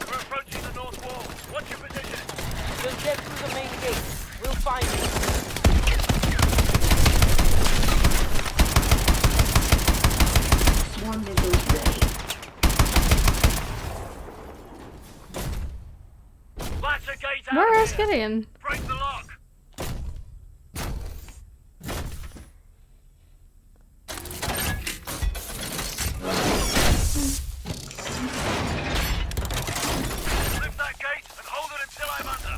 We're approaching the north wall. What's your position? Just get through the main gate. We'll find you. Swarm missiles ready. Blast a gate out. Where is Gideon? Break the lock. Lift that gate and hold it until I'm under.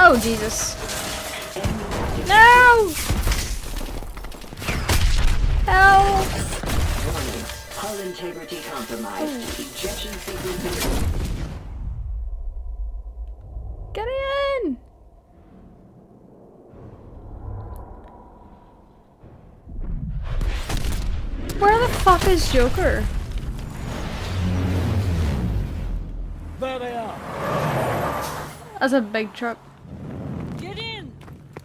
Oh, Jesus. No! Help! Warning. Hull integrity compromised. Ejection sequence. Get in! Where the fuck is Joker? There they are. That's a big truck. Get in.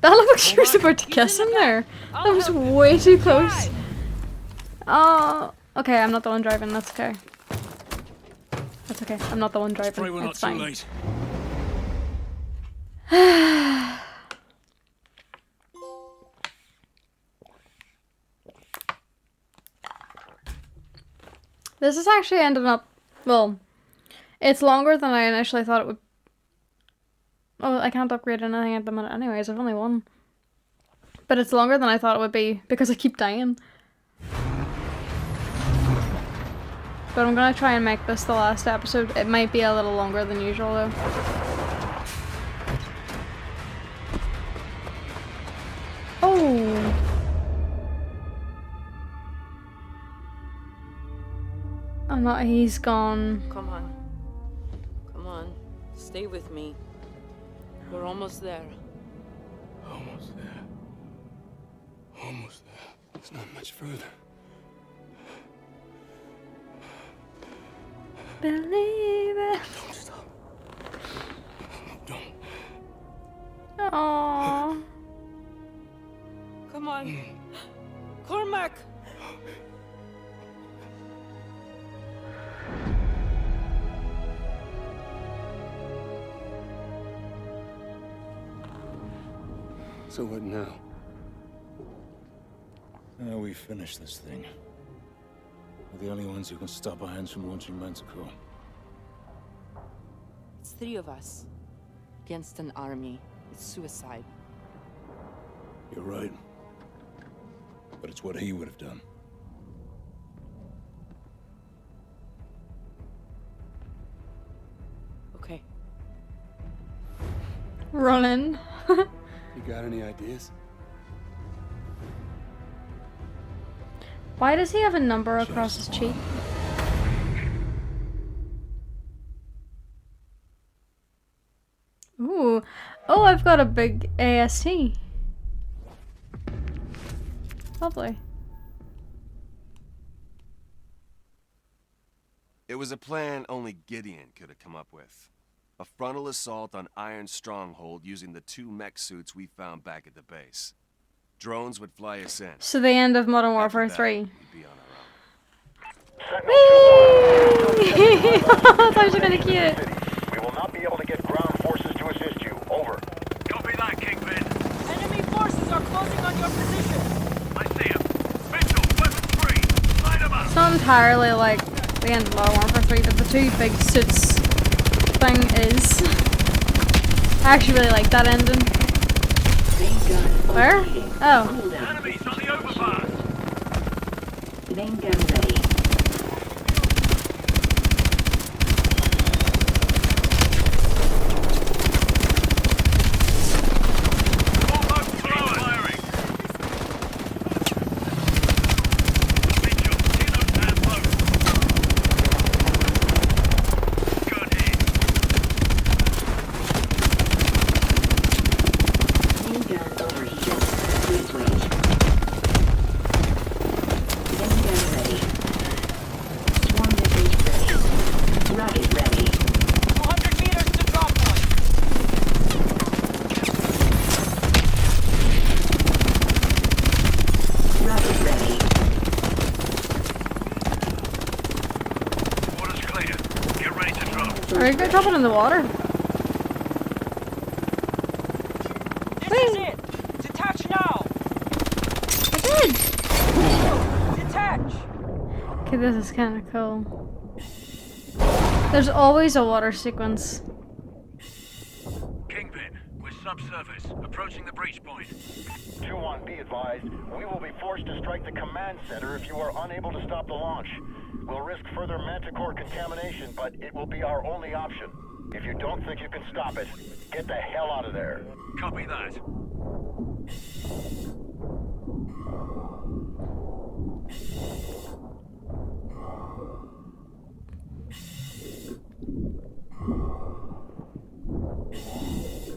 That looked like she was about to kiss him there. That was way too close. Oh, okay, I'm not the one driving, that's okay. That's okay, I'm not the one driving, Pray we're not it's too fine. late. This is actually ended up, well, it's longer than I initially thought it would. Oh, I can't upgrade anything at the minute anyways, I've only one. But it's longer than I thought it would be, because I keep dying. But I'm gonna try and make this the last episode. It might be a little longer than usual though. Oh! not. He's gone. Come on. Come on. Stay with me. We're almost there. Almost there. Almost there. It's not much further. Believe it. Don't stop. Don't. Aww. Come on. Cormac! So what now? Now we finish this thing. We're the only ones who can stop Irons from launching Manticore. It's 3 of us. Against an army. It's suicide. You're right. But it's what he would have done. Okay. Running. You got any ideas? Why does he have a number across his cheek? Ooh. Oh, I've got a big AST. Lovely. It was a plan only Gideon could have come up with. A frontal assault on Iron's stronghold using the 2 mech suits we found back at the base. Drones would fly us in. So the end of Modern Warfare 3. We'd be on Whee! That's actually kind of cute. We will not be able to get ground forces to assist you. Over. Copy that, Kingpin. Enemy forces are closing on your position. I see him. Mitchell, weapon free. Line them up. It's not entirely like the end of Modern Warfare 3, but the 2 big suits thing is. I actually really like that ending. Where? Oh. Enemies on the overpass. Main gun ready. Almost firing. Mitchell, get on that boat. Gun hit. Main gun overheated. Please wait. Main gun ready. Swarm missiles ready. Rocket ready. 200 meters to drop point. Rocket ready. Water's clear. Get ready to drop. Are you gonna drop it in the water? This is it. Detach now. I did! Detach. Okay, this is kind of cool. There's always a water sequence. Kingpin, we're subsurface. Approaching the breach point. 2-1, be advised. We will be forced to strike the command center if you are unable to stop the launch. We'll risk further Manticore contamination, but it will be our only option. If you don't think you can stop it, get the hell out of there. Copy that.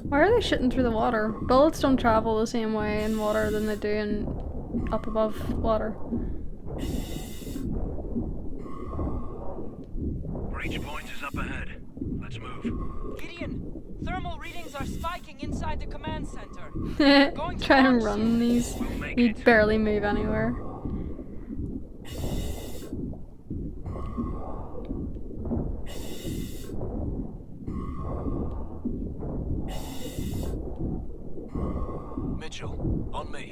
Why are they shooting through the water? Bullets don't travel the same way in water than they do in up above water. Breach point is up ahead. Let's move. Gideon, thermal readings are spiking inside the command center. Try and run these. You barely move anywhere. Mitchell, on me.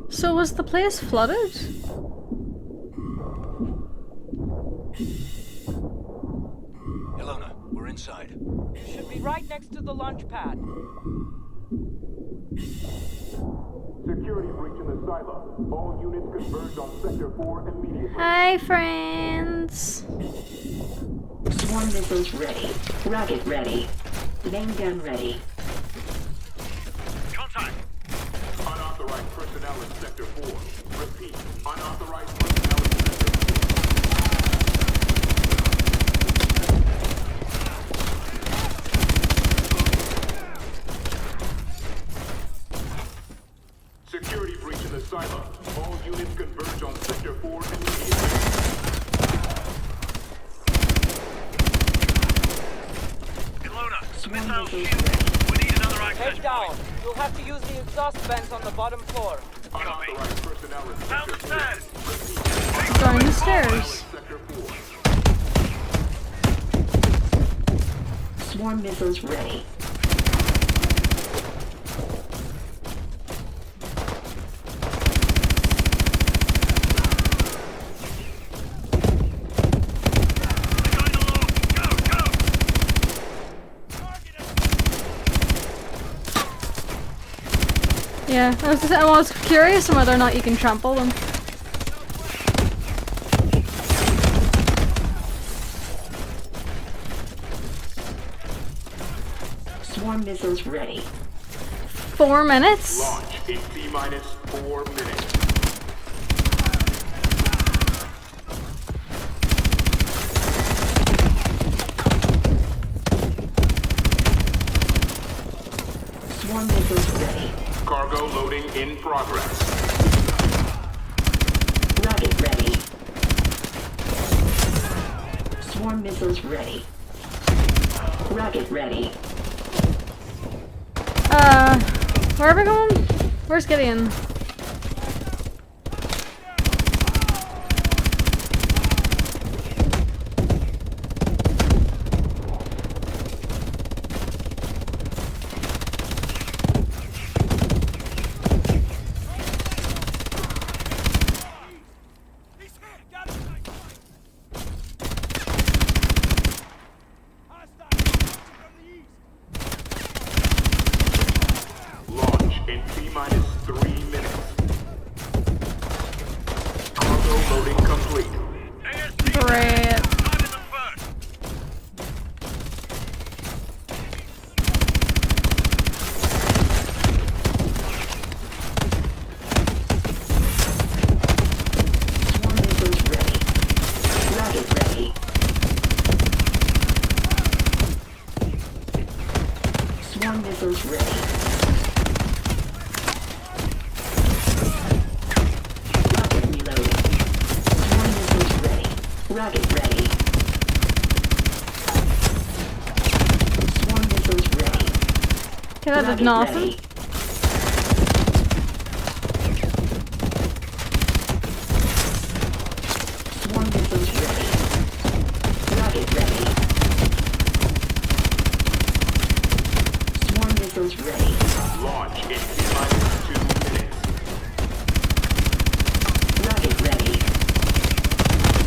So was the place flooded? Ilona, we're inside. Should be right next to the launch pad. Security breach in the silo. All units converge on Sector 4 immediately. Hi, friends. Swarm missiles ready. Rocket ready. Main gun ready. Contact. Unauthorized personnel in Sector 4. Repeat, unauthorized personnel in Sector 4. Security breach in the silo. All units converge on Sector 4 immediately. Missile shield. We need another access Head down. You'll have to use the exhaust vents on the bottom floor. Unauthorized personnel in Sector 3. Going the stairs. Sector 4. Swarm missiles ready. Yeah, I was curious on whether or not you can trample them. Swarm missiles ready. 4 minutes? Launch in T-minus 4 minutes. Swarm missiles ready. Cargo loading in progress. Rocket ready. Swarm missiles ready. Rocket ready. Where are we going? Where's Gideon? Swarm missiles ready. Rocket reloading. Swarm missiles ready. Rocket ready. Swarm missiles ready. Okay, that did nothing. Ready. Swarm missiles ready. Rocket ready. Swarm missiles ready. Launch in T-minus 2 minutes. Rocket ready.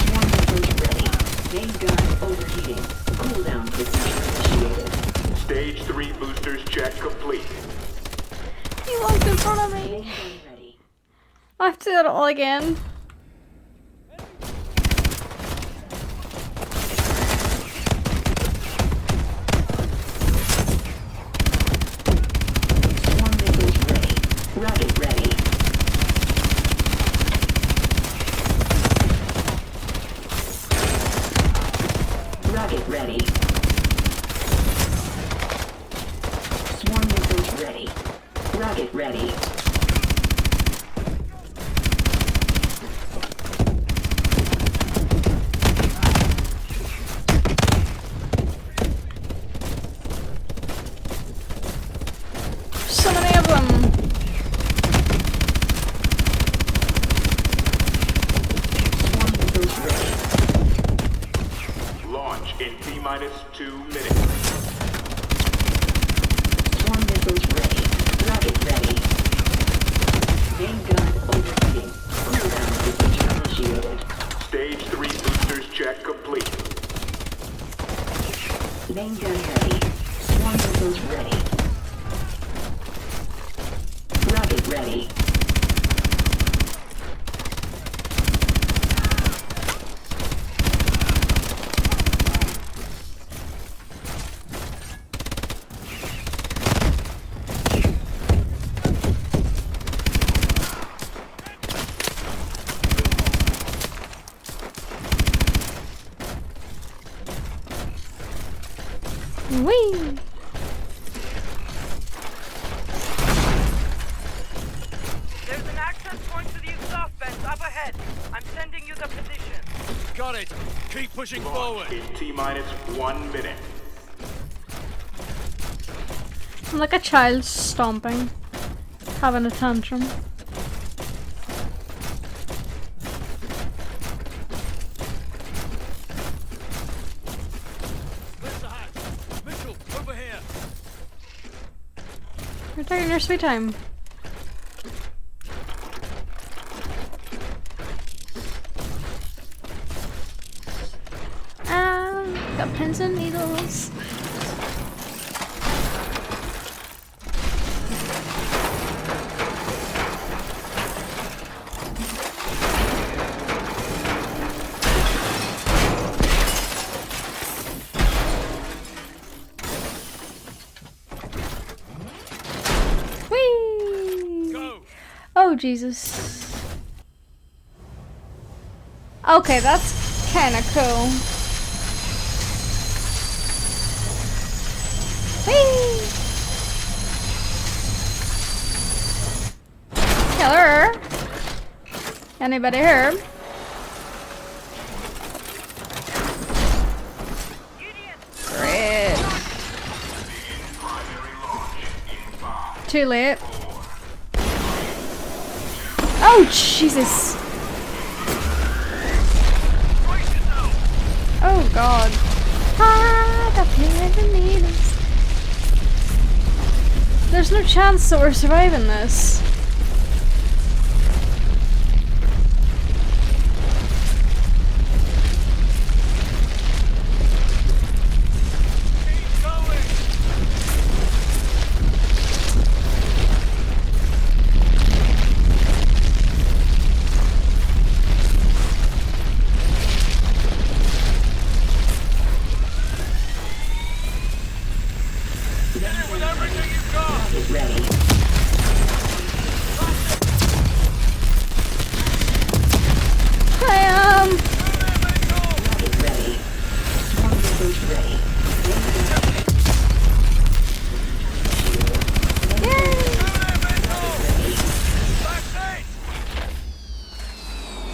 Swarm missiles ready. Main gun overheating. Cooldown procedure initiated. Stage 3 boosters check complete. He walked in front of me. I have to do it all again. Swarm missiles ready. Rocket ready. Rocket ready. Swarm missiles ready. Rocket ready. So many of them. Swarm missiles ready. Launch in T-minus 2 minutes. Swarm missiles ready. Rocket ready. Main gun overheating. Cooldown procedure initiated. Stage 3 boosters check complete. Main gun ready. Swarm missiles ready. Rocket ready. Whee! There's an access point to the exhaust vents up ahead. I'm sending you the position. Got it. Keep pushing forward. In T-minus 1 minute. I'm like a child stomping, having a tantrum. Mitchell, over here. You're taking your sweet time. Got pins and needles. Whee! Go. Oh, Jesus. Okay, that's kind of cool. Whee! Killer. Anybody here? Great. Too late. Oh, Jesus. Oh, God. Ah, the pins and needles. There's no chance that we're surviving this.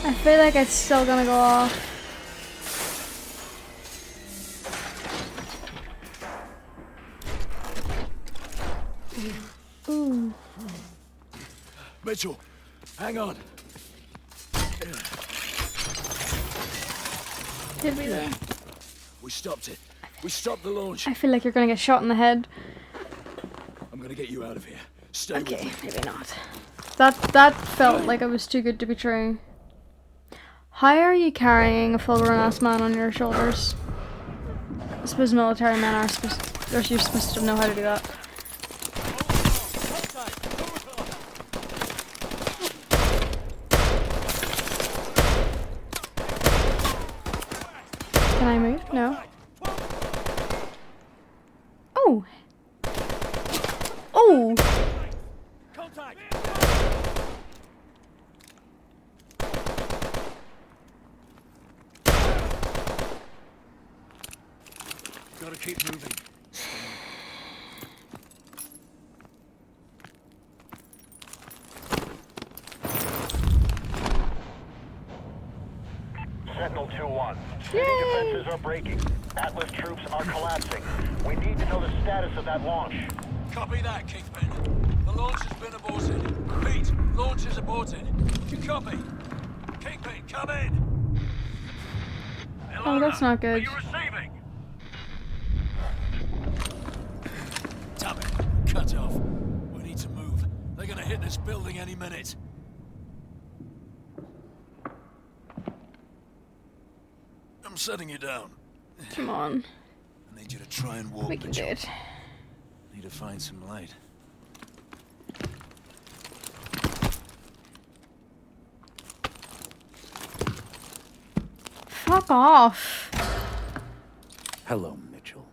I feel like it's still gonna go off. Ooh. Mitchell, hang on. Did we though? We stopped it. We stopped the launch. I feel like you're gonna get shot in the head. I'm gonna get you out of here. Stay Okay, with me. maybe not. That felt like it was too good to be true. How are you carrying a full-grown-ass man on your shoulders? I suppose military men are you're supposed to know how to do that. Can I move? No. Oh! Oh! Gotta keep moving. Sentinel 2-1. City defenses are breaking. Atlas troops are collapsing. We need to know the status of that launch. Copy that, Kingpin. The launch has been aborted. Repeat, launch is aborted. You copy? Kingpin, come in. Oh, that's not good. Are you receiving? Damn it. Cut off. We need to move. They're gonna hit this building any minute. I'm setting you down. Come on. I need you to try and walk. We can do it. Need to find some light. Fuck off. Hello, Mitchell.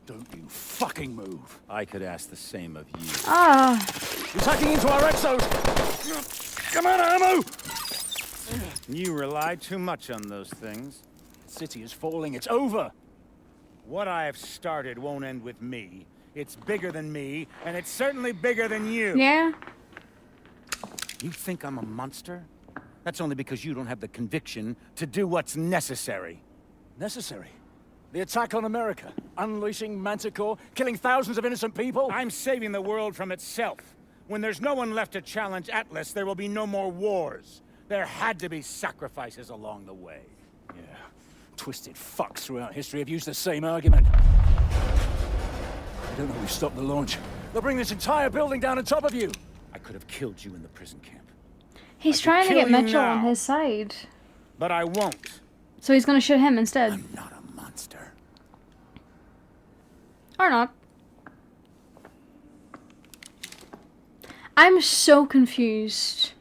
Don't you fucking move. I could ask the same of you. Ah. You're tucking into our exos! Come on, ammo! You rely too much on those things. The city is falling. It's over. What I have started won't end with me. It's bigger than me, and it's certainly bigger than you. Yeah. You think I'm a monster? That's only because you don't have the conviction to do what's necessary. Necessary? The attack on America, unleashing Manticore, killing thousands of innocent people? I'm saving the world from itself. When there's no one left to challenge Atlas, there will be no more wars. There had to be sacrifices along the way. Yeah. Twisted fucks throughout history have used the same argument. I don't know who stopped the launch. They'll bring this entire building down on top of you. I could have killed you in the prison camp. He's trying to get Mitchell on his side. But I won't. So he's gonna shoot him instead. I'm not a monster. Or not. I'm so confused.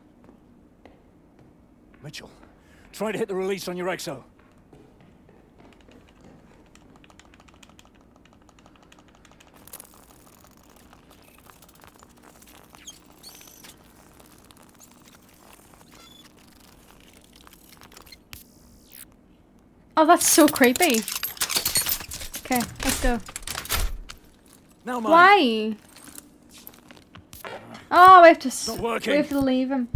Mitchell, try to hit the release on your exo. Oh, that's so creepy. Okay, let's go. Now why? Oh, we have to. Not working. We have to leave him.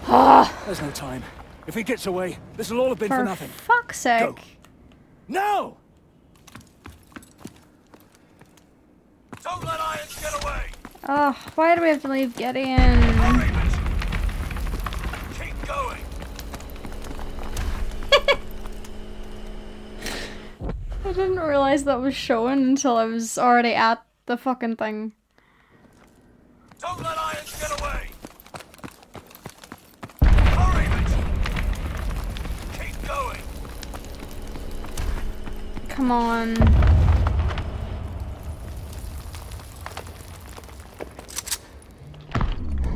There's no time. If he gets away, this will all have been for nothing. For fuck's sake. Go. No! Don't let Irons get away! Oh, why do we have to leave Gideon? Keep going! I didn't realize that was showing until I was already at the fucking thing. Don't let Irons get away! Hurry, Mitchell! Keep going! Come on.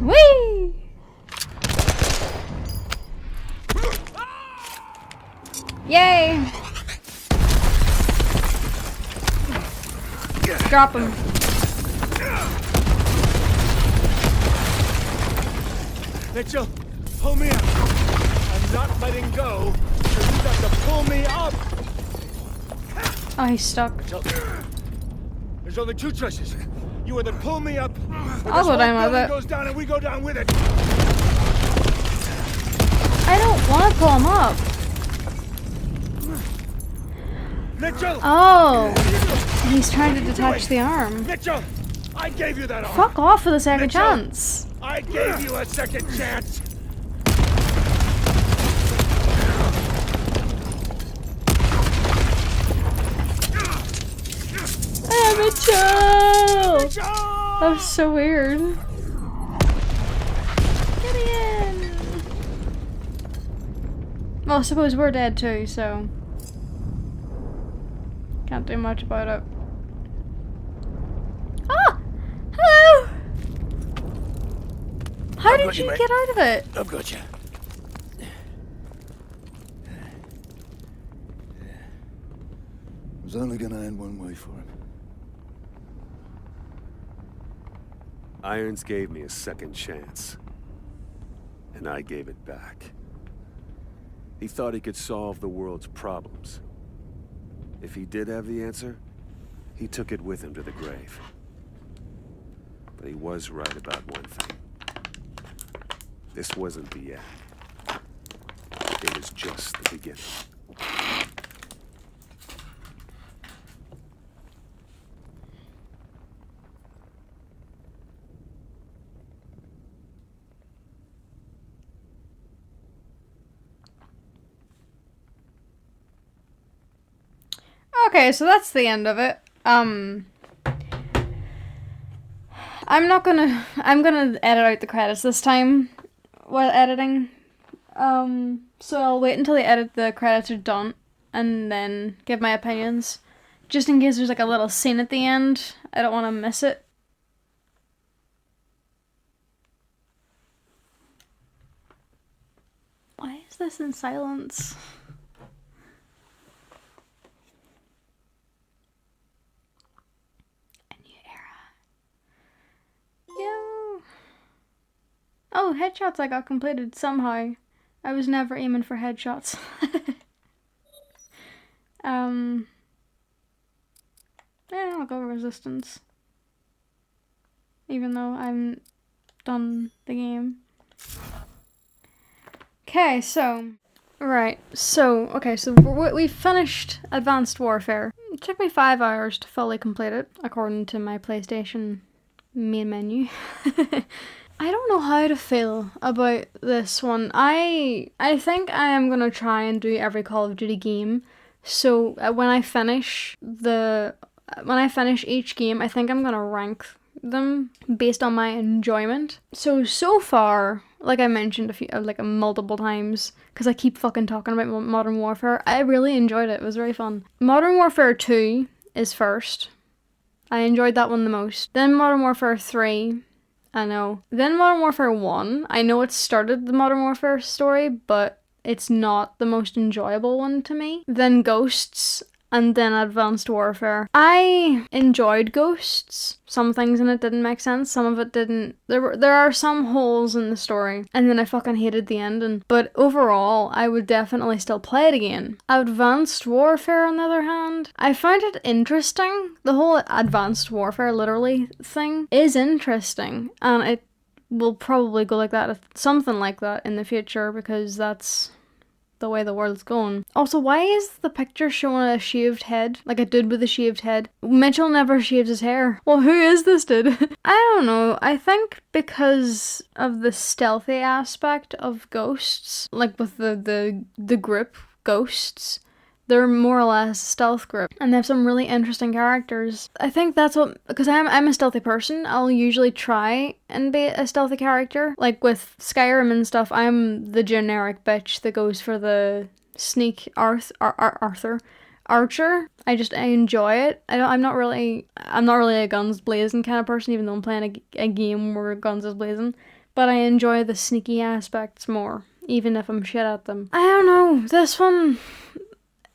Whee! Yay! Drop him. Mitchell, pull me up. I'm not letting go, so you got to pull me up. Oh, he's stuck. Mitchell, there's only two choices. You either pull me up, or I'll this go down whole with building it. goes down and we go down with it. I don't want to pull him up. Mitchell! Oh, he's trying to detach the arm. Mitchell, I gave you that arm. Fuck off with a second Mitchell, chance. I gave you a second chance. Mitchell! That was so weird. Get in! Well, I suppose we're dead too, so can't do much about it. Ah! Hello! How did you get out of it? I've got you. It was only gonna end one way for him. Irons gave me a second chance, and I gave it back. He thought he could solve the world's problems. If he did have the answer, he took it with him to the grave. But he was right about one thing. This wasn't the end. It was just the beginning. Okay, so that's the end of it. I'm gonna edit out the credits this time while editing. So I'll wait until the credits are done and then give my opinions. Just in case there's like a little scene at the end. I don't want to miss it. Why is this in silence? Yo. Oh, headshots I got completed somehow. I was never aiming for headshots. Yeah, I'll go Resistance. Even though I'm done the game. Okay, so... Right, so, okay, so we finished Advanced Warfare. It took me 5 hours to fully complete it, according to my PlayStation main menu. I don't know how to feel about this one. I think I am gonna try and do every Call of Duty game. So when I finish each game, I think I'm gonna rank them based on my enjoyment. So far, like I mentioned multiple times, because I keep fucking talking about Modern Warfare, I really enjoyed it. It was very fun. Modern Warfare 2 is first. I enjoyed that one the most. Then Modern Warfare 3. I know. Then Modern Warfare 1. I know it started the Modern Warfare story, but it's not the most enjoyable one to me. Then Ghosts, and then Advanced Warfare. I enjoyed Ghosts. Some things in it didn't make sense, some of it didn't. There are some holes in the story, and then I fucking hated the ending. But overall, I would definitely still play it again. Advanced Warfare, on the other hand, I find it interesting. The whole Advanced Warfare, literally, thing is interesting, and it will probably go like that, something like that in the future, because that's the way the world's going. Also, why is the picture showing a shaved head? Like a dude with a shaved head? Mitchell never shaves his hair. Well, who is this dude? I don't know. I think because of the stealthy aspect of Ghosts, like with the group Ghosts, they're more or less stealth group, and they have some really interesting characters. I think that's what, because I'm a stealthy person, I'll usually try and be a stealthy character. Like with Skyrim and stuff, I'm the generic bitch that goes for the sneak Arthur. Archer. I enjoy it. I'm not really a guns blazing kind of person, even though I'm playing a game where guns is blazing. But I enjoy the sneaky aspects more, even if I'm shit at them. I don't know. This one,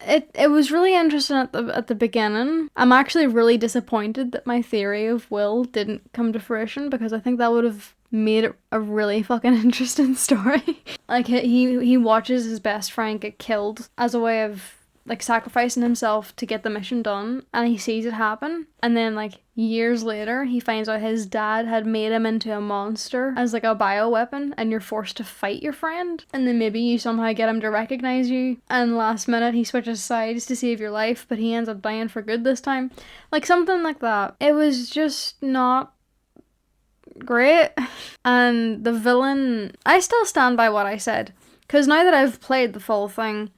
It was really interesting at the beginning. I'm actually really disappointed that my theory of Will didn't come to fruition, because I think that would have made it a really fucking interesting story. Like, he watches his best friend get killed as a way of like sacrificing himself to get the mission done, and he sees it happen, and then like years later he finds out his dad had made him into a monster as like a bioweapon, and you're forced to fight your friend, and then maybe you somehow get him to recognize you, and last minute he switches sides to save your life, but he ends up dying for good this time. Like something like that. It was just not great. And the villain, I still stand by what I said, because now that I've played the full thing,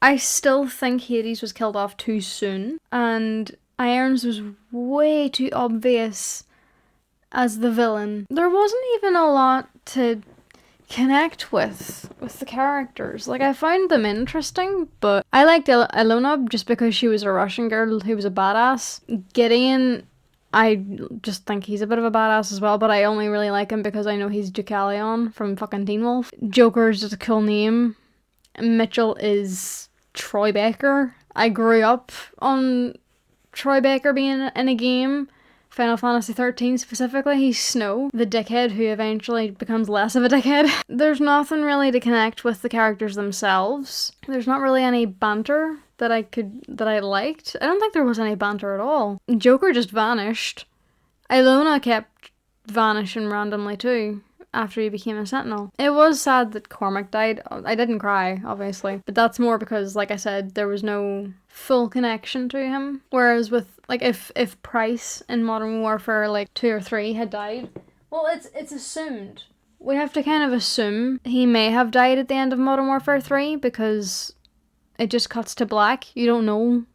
I still think Hades was killed off too soon, and Irons was way too obvious as the villain. There wasn't even a lot to connect with the characters. Like, I found them interesting, but I liked Ilona just because she was a Russian girl who was a badass. Gideon, I just think he's a bit of a badass as well, but I only really like him because I know he's Deucalion from fucking Teen Wolf. Joker's just a cool name. Mitchell is Troy Baker. I grew up on Troy Baker being in a game, Final Fantasy 13 specifically. He's Snow, the dickhead who eventually becomes less of a dickhead. There's nothing really to connect with the characters themselves. There's not really any banter that I liked. I don't think there was any banter at all. Joker just vanished. Ilona kept vanishing randomly too after he became a Sentinel. It was sad that Cormac died. I didn't cry, obviously, but that's more because, like I said, there was no full connection to him. Whereas with, like, if Price in Modern Warfare, like, 2 or 3 had died, well, it's assumed. We have to kind of assume he may have died at the end of Modern Warfare 3, because it just cuts to black. You don't know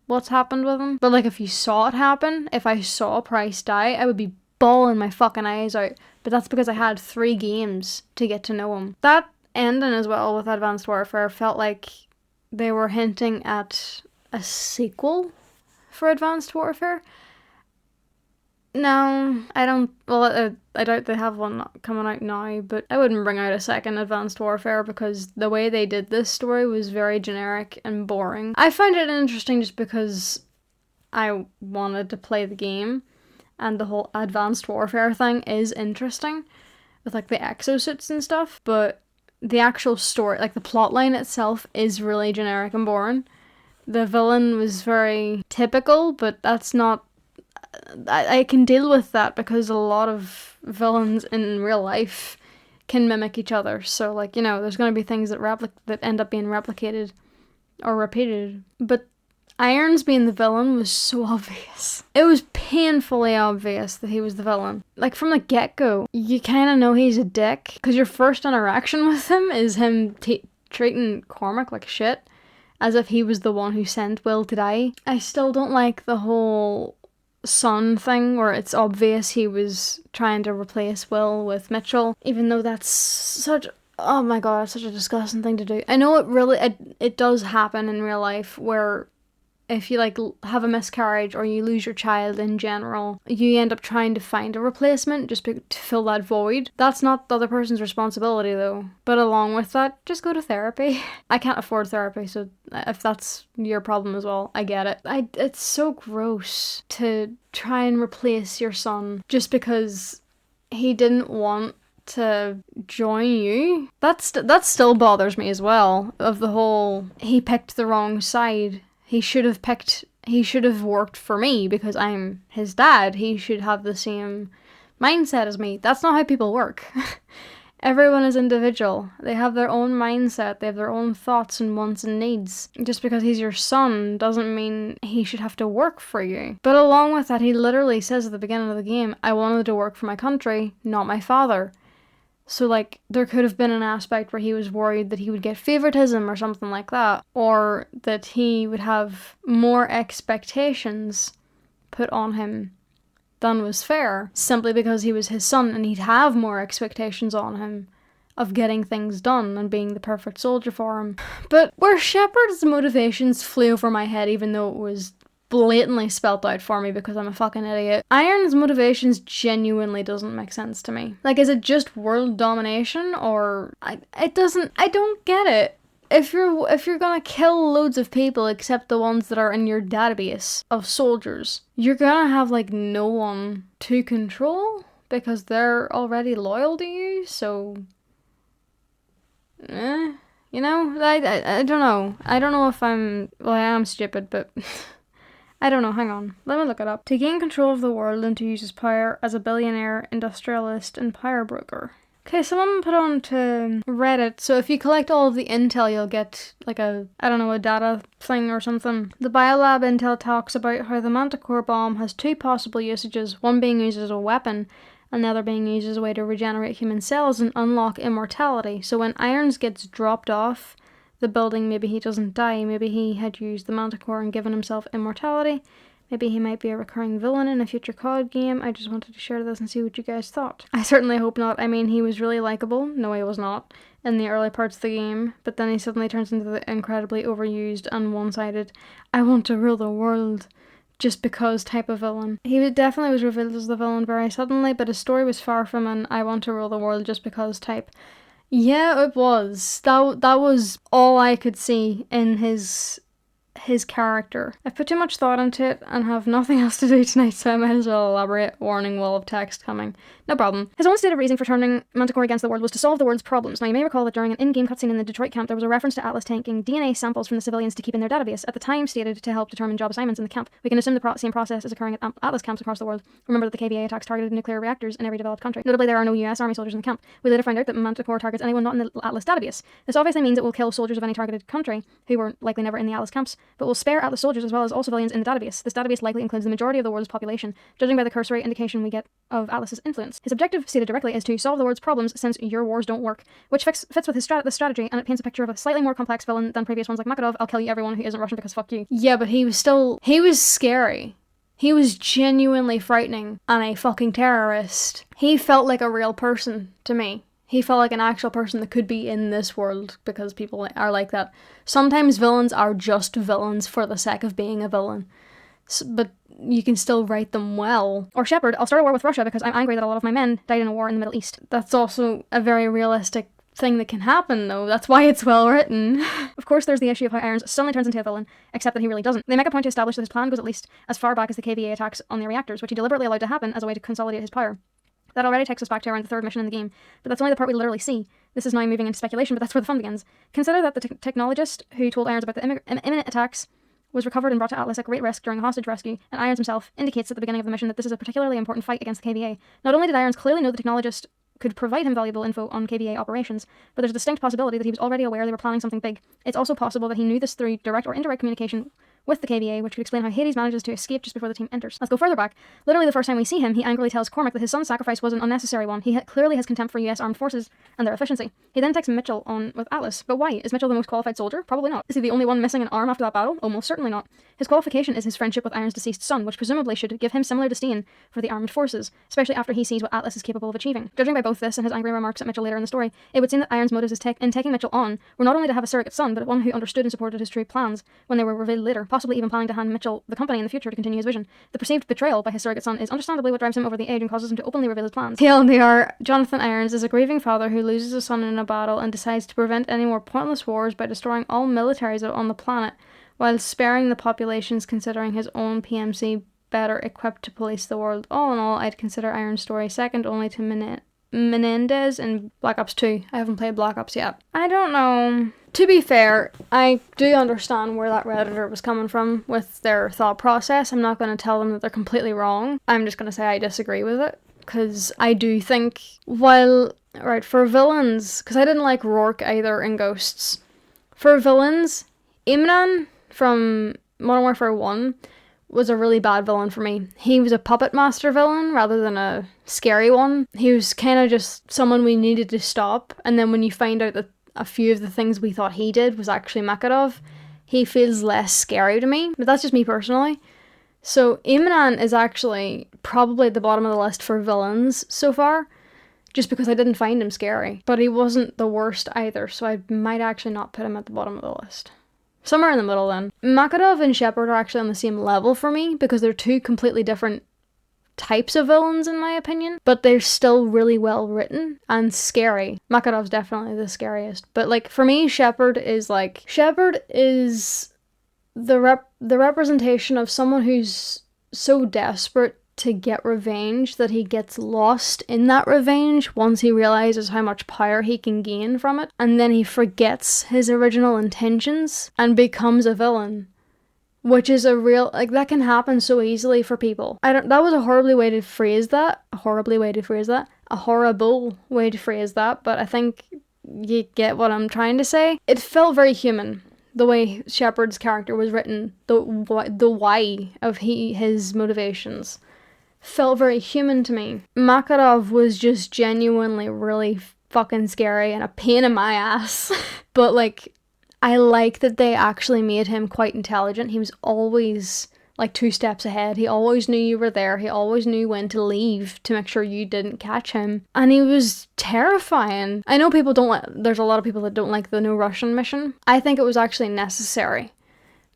what's happened with him. But, like, if you saw it happen, if I saw Price die, I would be bawling my fucking eyes out. But that's because I had 3 games to get to know him. That ending as well with Advanced Warfare felt like they were hinting at a sequel for Advanced Warfare. No, I don't. Well, I doubt they have one coming out now, but I wouldn't bring out a second Advanced Warfare because the way they did this story was very generic and boring. I find it interesting just because I wanted to play the game, and the whole Advanced Warfare thing is interesting with like the exosuits and stuff, but the actual story, like the plot line itself, is really generic and boring. the villain was very typical, but that's not... I can deal with that because a lot of villains in real life can mimic each other. So, like, you know, there's going to be things that end up being replicated or repeated. But Irons being the villain was so obvious. It was painfully obvious that he was the villain. Like, from the get-go, you kind of know he's a dick, because your first interaction with him is him treating Cormac like shit, as if he was the one who sent Will to die. I still don't like the whole son thing, where it's obvious he was trying to replace Will with Mitchell, even though that's such... Oh my god, such a disgusting thing to do. I know it does happen in real life, where if you, like, have a miscarriage or you lose your child in general, you end up trying to find a replacement just to fill that void. That's not the other person's responsibility, though. But along with that, just go to therapy. I can't afford therapy, so if that's your problem as well, I get it. It's so gross to try and replace your son just because he didn't want to join you. That still bothers me as well, of the whole, he picked the wrong side. He should have worked for me because I'm his dad. He should have the same mindset as me. That's not how people work. Everyone is individual. They have their own mindset. They have their own thoughts and wants and needs. Just because he's your son doesn't mean he should have to work for you. But along with that, he literally says at the beginning of the game, I wanted to work for my country, not my father. So, like, there could have been an aspect where he was worried that he would get favoritism or something like that, or that he would have more expectations put on him than was fair, simply because he was his son, and he'd have more expectations on him of getting things done and being the perfect soldier for him. But where Shepard's motivations flew over my head, even though it was blatantly spelt out for me because I'm a fucking idiot, Iron's motivations genuinely doesn't make sense to me. Like, is it just world domination, or I don't get it. If you're gonna kill loads of people except the ones that are in your database of soldiers, you're gonna have, like, no one to control because they're already loyal to you, so you know, I don't know. I don't know if I am stupid, but I don't know, hang on. Let me look it up. To gain control of the world and to use his power as a billionaire, industrialist, and power broker. Okay, someone put on to Reddit, so if you collect all of the intel, you'll get, like, a data thing or something. The Biolab intel talks about how the Manticore bomb has two possible usages, one being used as a weapon, and the other being used as a way to regenerate human cells and unlock immortality. So when Irons gets dropped off the building, maybe he doesn't die, maybe he had used the Manticore and given himself immortality, maybe he might be a recurring villain in a future COD game. I just wanted to share this and see what you guys thought. I certainly hope not. I mean, he was really likable, no he was not, in the early parts of the game, but then he suddenly turns into the incredibly overused and one-sided, I want to rule the world just because type of villain. He definitely was revealed as the villain very suddenly, but his story was far from an I want to rule the world just because type. Yeah, it was. That was all I could see in his character. I've put too much thought into it and have nothing else to do tonight, so I might as well elaborate. Warning, wall of text coming. No problem. His own stated reason for turning Manticore against the world was to solve the world's problems. Now, you may recall that during an in-game cutscene in the Detroit camp, there was a reference to Atlas taking DNA samples from the civilians to keep in their database, at the time stated to help determine job assignments in the camp. We can assume the same process is occurring at Atlas camps across the world. Remember that the KVA attacks targeted nuclear reactors in every developed country. Notably, there are no US Army soldiers in the camp. We later found out that Manticore targets anyone not in the Atlas database. This obviously means it will kill soldiers of any targeted country who were likely never in the Atlas camps, but will spare Atlas soldiers as well as all civilians in the database. This database likely includes the majority of the world's population, judging by the cursory indication we get of Atlas's influence. His objective, stated directly, is to solve the world's problems since your wars don't work, which fits with his strategy, and it paints a picture of a slightly more complex villain than previous ones like Makarov. I'll kill you everyone who isn't Russian because fuck you. Yeah, but he was scary. He was genuinely frightening and a fucking terrorist. He felt like a real person to me. He felt like an actual person that could be in this world, because people are like that. Sometimes villains are just villains for the sake of being a villain. But you can still write them well. Or Shepard, I'll start a war with Russia because I'm angry that a lot of my men died in a war in the Middle East. That's also a very realistic thing that can happen, though. That's why it's well written. Of course, there's the issue of how Irons suddenly turns into a villain, except that he really doesn't. They make a point to establish that his plan goes at least as far back as the KVA attacks on the reactors, which he deliberately allowed to happen as a way to consolidate his power. That already takes us back to around the third mission in the game, but that's only the part we literally see. This is now moving into speculation, but that's where the fun begins. Consider that the technologist who told Irons about the imminent attacks was recovered and brought to Atlas at great risk during a hostage rescue, and Irons himself indicates at the beginning of the mission that this is a particularly important fight against the KVA. Not only did Irons clearly know the technologist could provide him valuable info on KVA operations, but there's a distinct possibility that he was already aware they were planning something big. It's also possible that he knew this through direct or indirect communication with the KVA, which could explain how Hades manages to escape just before the team enters. Let's go further back. Literally the first time we see him, he angrily tells Cormac that his son's sacrifice was an unnecessary one. He clearly has contempt for US armed forces and their efficiency. He then takes Mitchell on with Atlas. But why? Is Mitchell the most qualified soldier? Probably not. Is he the only one missing an arm after that battle? Almost certainly not. His qualification is his friendship with Iron's deceased son, which presumably should give him similar disdain for the armed forces, especially after he sees what Atlas is capable of achieving. Judging by both this and his angry remarks at Mitchell later in the story, it would seem that Iron's motives in taking Mitchell on were not only to have a surrogate son, but one who understood and supported his true plans when they were revealed later, possibly even planning to hand Mitchell the company in the future to continue his vision. The perceived betrayal by his surrogate son is understandably what drives him over the edge and causes him to openly reveal his plans. TLDR, Jonathan Irons is a grieving father who loses a son in a battle and decides to prevent any more pointless wars by destroying all militaries on the planet, while sparing the populations, considering his own PMC better equipped to police the world. All in all, I'd consider Iron's story second only to Menendez in Black Ops 2. I haven't played Black Ops yet. I don't know. To be fair, I do understand where that Redditor was coming from with their thought process. I'm not going to tell them that they're completely wrong. I'm just going to say I disagree with it. Because I do think, while, right, for villains, because I didn't like Rourke either in Ghosts. For villains, Imran from Modern Warfare 1 was a really bad villain for me. He was a puppet master villain rather than a scary one. He was kind of just someone we needed to stop, and then when you find out that a few of the things we thought he did was actually Makarov, he feels less scary to me. But that's just me personally. So Imran is actually probably at the bottom of the list for villains so far, just because I didn't find him scary. But he wasn't the worst either, so I might actually not put him at the bottom of the list. Somewhere in the middle then. Makarov and Shepard are actually on the same level for me, because they're two completely different types of villains in my opinion, but they're still really well written and scary. Makarov's definitely the scariest, but like for me, Shepard is the representation of someone who's so desperate to get revenge that he gets lost in that revenge once he realizes how much power he can gain from it, and then he forgets his original intentions and becomes a villain. Which is a real, like, that can happen so easily for people. That was a horrible way to phrase that, but I think you get what I'm trying to say. It felt very human, the way Shepard's character was written, the why of his motivations felt very human to me. Makarov was just genuinely really fucking scary and a pain in my ass, but like, I like that they actually made him quite intelligent. He was always like 2 steps ahead. He always knew you were there. He always knew when to leave to make sure you didn't catch him. And he was terrifying. I know there's a lot of people that don't like the No Russian mission. I think it was actually necessary.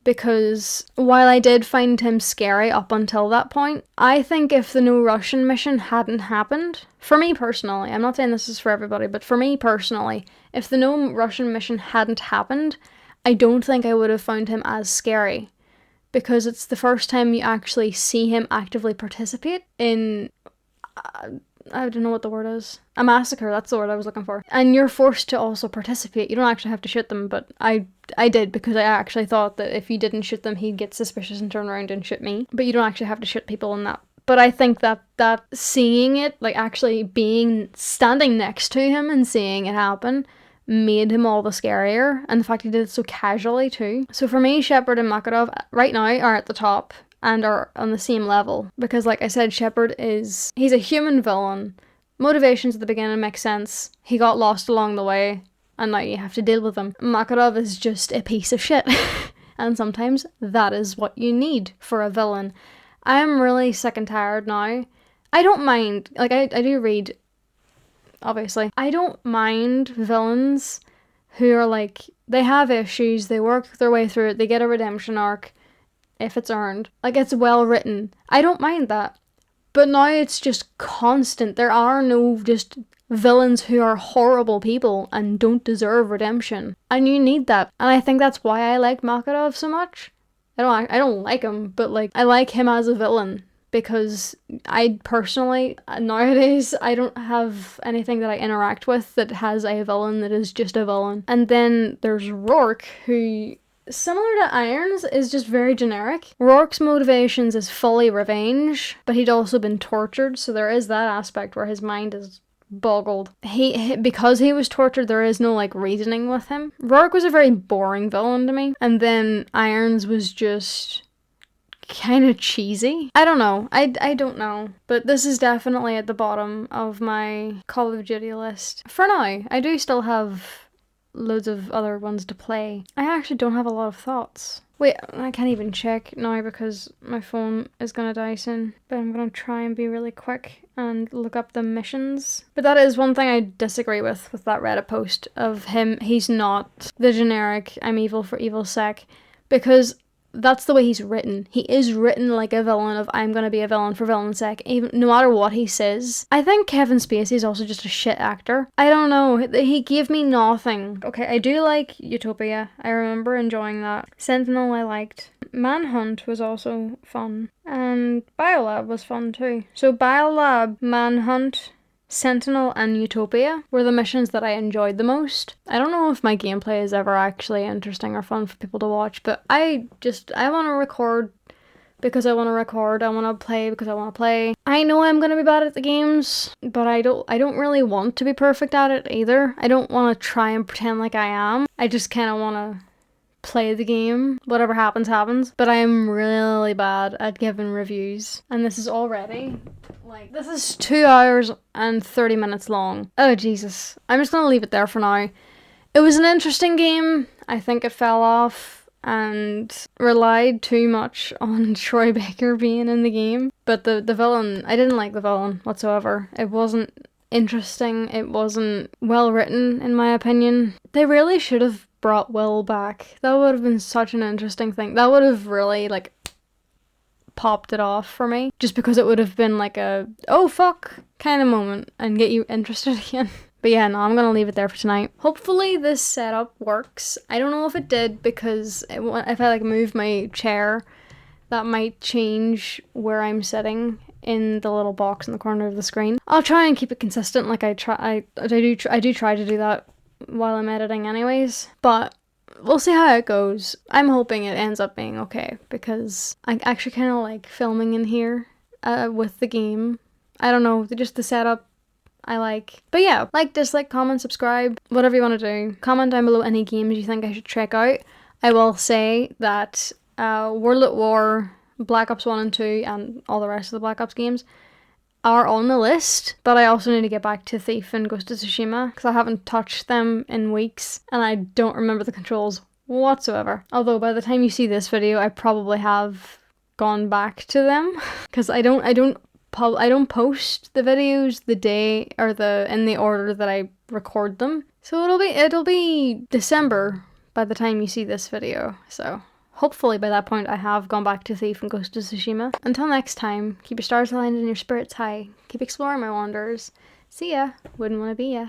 Because while I did find him scary up until that point, I think if the No Russian mission hadn't happened, for me personally, I'm not saying this is for everybody, but for me personally, if the No Russian mission hadn't happened, I don't think I would have found him as scary. Because it's the first time you actually see him actively participate in, I don't know what the word is. A massacre, that's the word I was looking for. And you're forced to also participate. You don't actually have to shoot them, but I did, because I actually thought that if you didn't shoot them, he'd get suspicious and turn around and shoot me. But you don't actually have to shoot people in that. But I think that seeing it, like actually standing next to him and seeing it happen, made him all the scarier. And the fact he did it so casually too. So for me, Shepard and Makarov right now are at the top and are on the same level. Because like I said, Shepard he's a human villain. Motivations at the beginning make sense. He got lost along the way, and now you have to deal with him. Makarov is just a piece of shit. And sometimes that is what you need for a villain. I am really sick and tired now. I don't mind, like I do read, obviously. I don't mind villains who are like, they have issues, they work their way through it, they get a redemption arc, if it's earned. Like, it's well written. I don't mind that. But now it's just constant. There are no just villains who are horrible people and don't deserve redemption. And you need that. And I think that's why I like Makarov so much. I don't like him, but like, I like him as a villain. Because I personally, nowadays, I don't have anything that I interact with that has a villain that is just a villain. And then there's Rourke, who similar to Irons, is just very generic. Rourke's motivations is fully revenge, but he'd also been tortured, so there is that aspect where his mind is boggled. Because he was tortured, there is no like reasoning with him. Rourke was a very boring villain to me, and then Irons was just kind of cheesy. I don't know. I don't know. But this is definitely at the bottom of my Call of Duty list. For now, I do still have loads of other ones to play. I actually don't have a lot of thoughts. Wait, I can't even check now because my phone is gonna die soon. But I'm gonna try and be really quick and look up the missions. But that is one thing I disagree with that Reddit post of him. He's not the generic I'm evil for evil's sake, because that's the way he's written. He is written like a villain of I'm gonna be a villain for villain's sake, even no matter what he says. I think Kevin Spacey is also just a shit actor. I don't know. He gave me nothing. Okay, I do like Utopia. I remember enjoying that. Sentinel I liked. Manhunt was also fun. And Biolab was fun too. So Biolab, Manhunt, Sentinel and Utopia were the missions that I enjoyed the most. I don't know if my gameplay is ever actually interesting or fun for people to watch, but I want to record because I want to record. I want to play because I want to play. I know I'm going to be bad at the games, but I don't really want to be perfect at it either. I don't want to try and pretend like I am. I just kind of want to play the game. Whatever happens, happens. But I am really bad at giving reviews. And this is already, this is 2 hours and 30 minutes long. Oh, Jesus. I'm just gonna leave it there for now. It was an interesting game. I think it fell off and relied too much on Troy Baker being in the game. But the villain, I didn't like the villain whatsoever. It wasn't interesting. It wasn't well written, in my opinion. They really should have brought Will back. That would have been such an interesting thing. That would have really popped it off for me, just because it would have been like a oh fuck kind of moment and get you interested again. But yeah, no, I'm gonna leave it there for tonight. Hopefully this setup works. I don't know if it did, because if I move my chair, that might change where I'm sitting in the little box in the corner of the screen. I'll try and keep it consistent. I do try to do that while I'm editing anyways, but we'll see how it goes. I'm hoping it ends up being okay, because I actually kind of like filming in here with the game. I don't know, just the setup I like. But yeah, like, dislike, comment, subscribe, whatever you want to do. Comment down below any games you think I should check out. I will say that World at War, Black Ops 1 and 2, and all the rest of the Black Ops games are on the list, but I also need to get back to Thief and Ghost of Tsushima, because I haven't touched them in weeks, and I don't remember the controls whatsoever. Although by the time you see this video, I probably have gone back to them, because I don't post the videos the day or in the order that I record them. So it'll be December by the time you see this video. So hopefully by that point I have gone back to Thief and Ghost of Tsushima. Until next time, keep your stars aligned and your spirits high. Keep exploring my wonders. See ya. Wouldn't want to be ya.